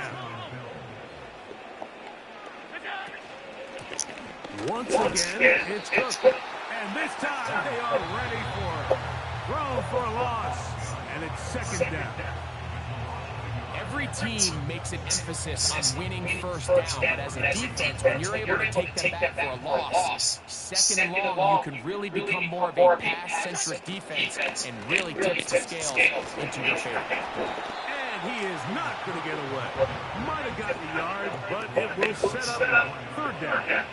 Once again, it's Cook. And this time, they are ready for it. Throw for a loss. And it's second down. Every team makes an emphasis on winning first down, but as a defense, when you're able to take them back for a loss, second and long, you can really become more of a pass-centric defense and really tips the scales into your favor. And he is not going to get away. Might have gotten a yard, but it will set up third down.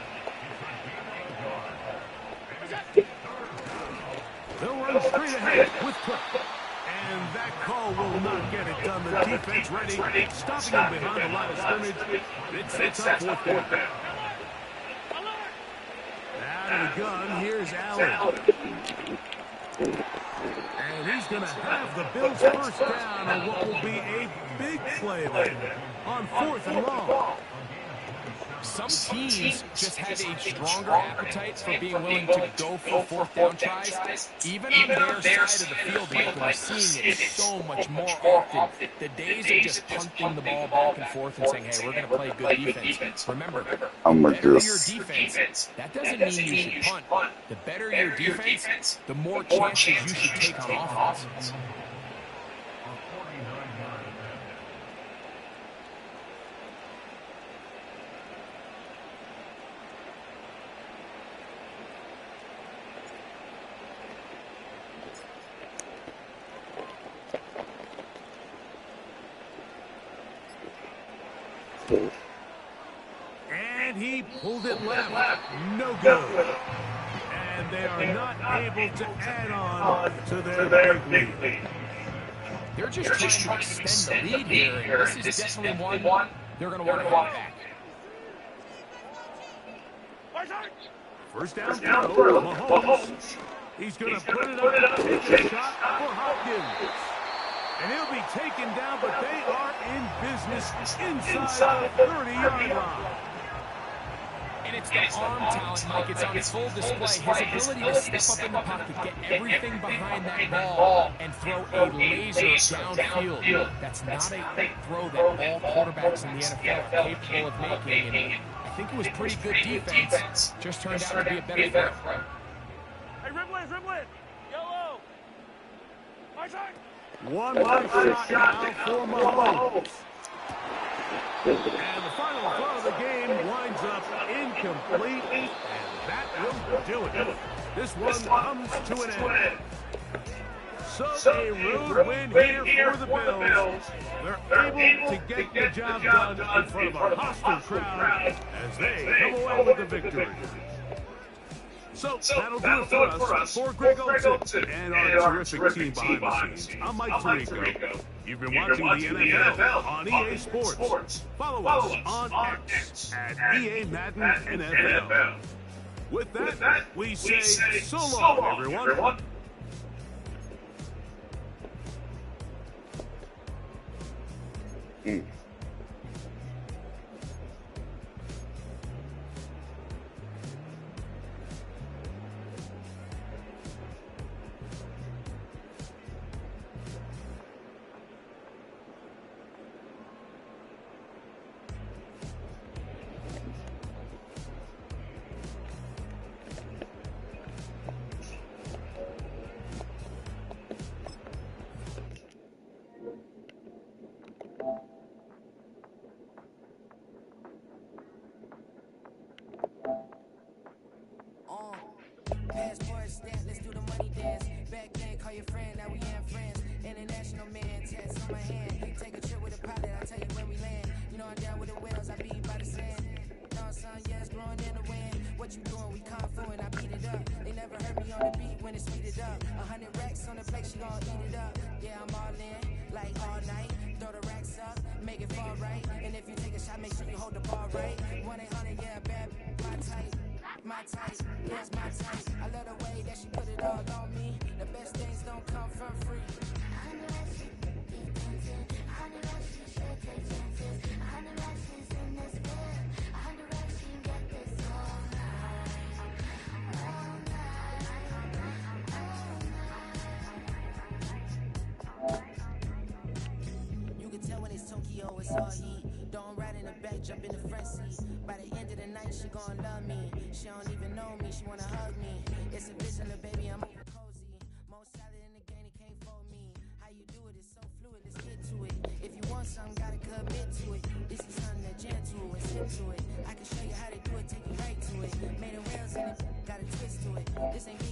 They'll run straight ahead with Cook. And that call will not get it done. The defense ready, stopping him behind the line of scrimmage. It sets up 4th down. Out of the gun, here's Allen. And he's going to have the Bills first down on what will be a big play there on 4th and long. Some teams just have a stronger appetite for being willing to go for 4th down tries. Even on their side of the field, Mike, we're seeing it so much more often. The days of just punting the ball back and forth and saying, hey, we're going to play good defense. Remember, the better your defense, that doesn't mean you should punt. The better your defense, the more chances you should take on offense. And he pulled it left. No good. And And they are not able to add on to their big lead. They're just trying to extend the lead here, and this is definitely one they're going to want to get back. First down throw, Mahomes. He's going to put it up, take a shot for Hopkins. And he'll be taken down, but they are in business inside the 30-yard line. And it's the arm talent, Mike. It's on full display. His ability to step up in the pocket, get everything behind that ball, and throw a laser downfield. That's not a throw that all quarterbacks in the NFL are capable of making. And I think it was pretty good defense. Just turned out to be a better throw. Hey, Riblet. Yellow. My side. One shot now for Mahomes. And the final throw of the game winds up incomplete, and that will do it. This one comes to an end. So a road win here for the Bills. They're able to get the job done in front of a hostile crowd as they come away with the victory. So that'll do it for us. For Greg Olsen and our terrific team behind the scenes, I'm Mike Tirico. You've been watching the NFL on EA Sports. Follow us on X at EA Madden NFL. With that, we say so long, everyone. Passport stamp, let's do the money dance. Back then, call your friend, now we ain't friends. International man, tats on my hand. Take a trip with a pilot, I'll tell you when we land. You know I'm down with the whales, I beat by the sand. No, son, yeah, it's blowing in the wind. What you doing? We kung fu and I beat it up. They never heard me on the beat when it's speeded up. 100 racks on the plate, she gon' eat it up. Yeah, I'm all in, like all night. Throw the racks up, make it fall right. And if you take a shot, make sure you hold the ball right. 1-800, yeah, bad, my type, yes, my type. I love the way that she put it all on me. The best things don't come from free. You can tell when it's Tokyo, it's all heat. Don't ride in the back, jump in the front seat. By the end of the night, she gon' love me. She don't even know me, she wanna hug me. It's a vision, little baby, I'm over cozy. Most solid in the game, he can't fold me. How you do it, it's so fluid, let's get to it. If you want something, gotta commit to it. This is something that gentle and sip to it. I can show you how to do it, take you right to it. Made the rails in it, got a twist to it. This ain't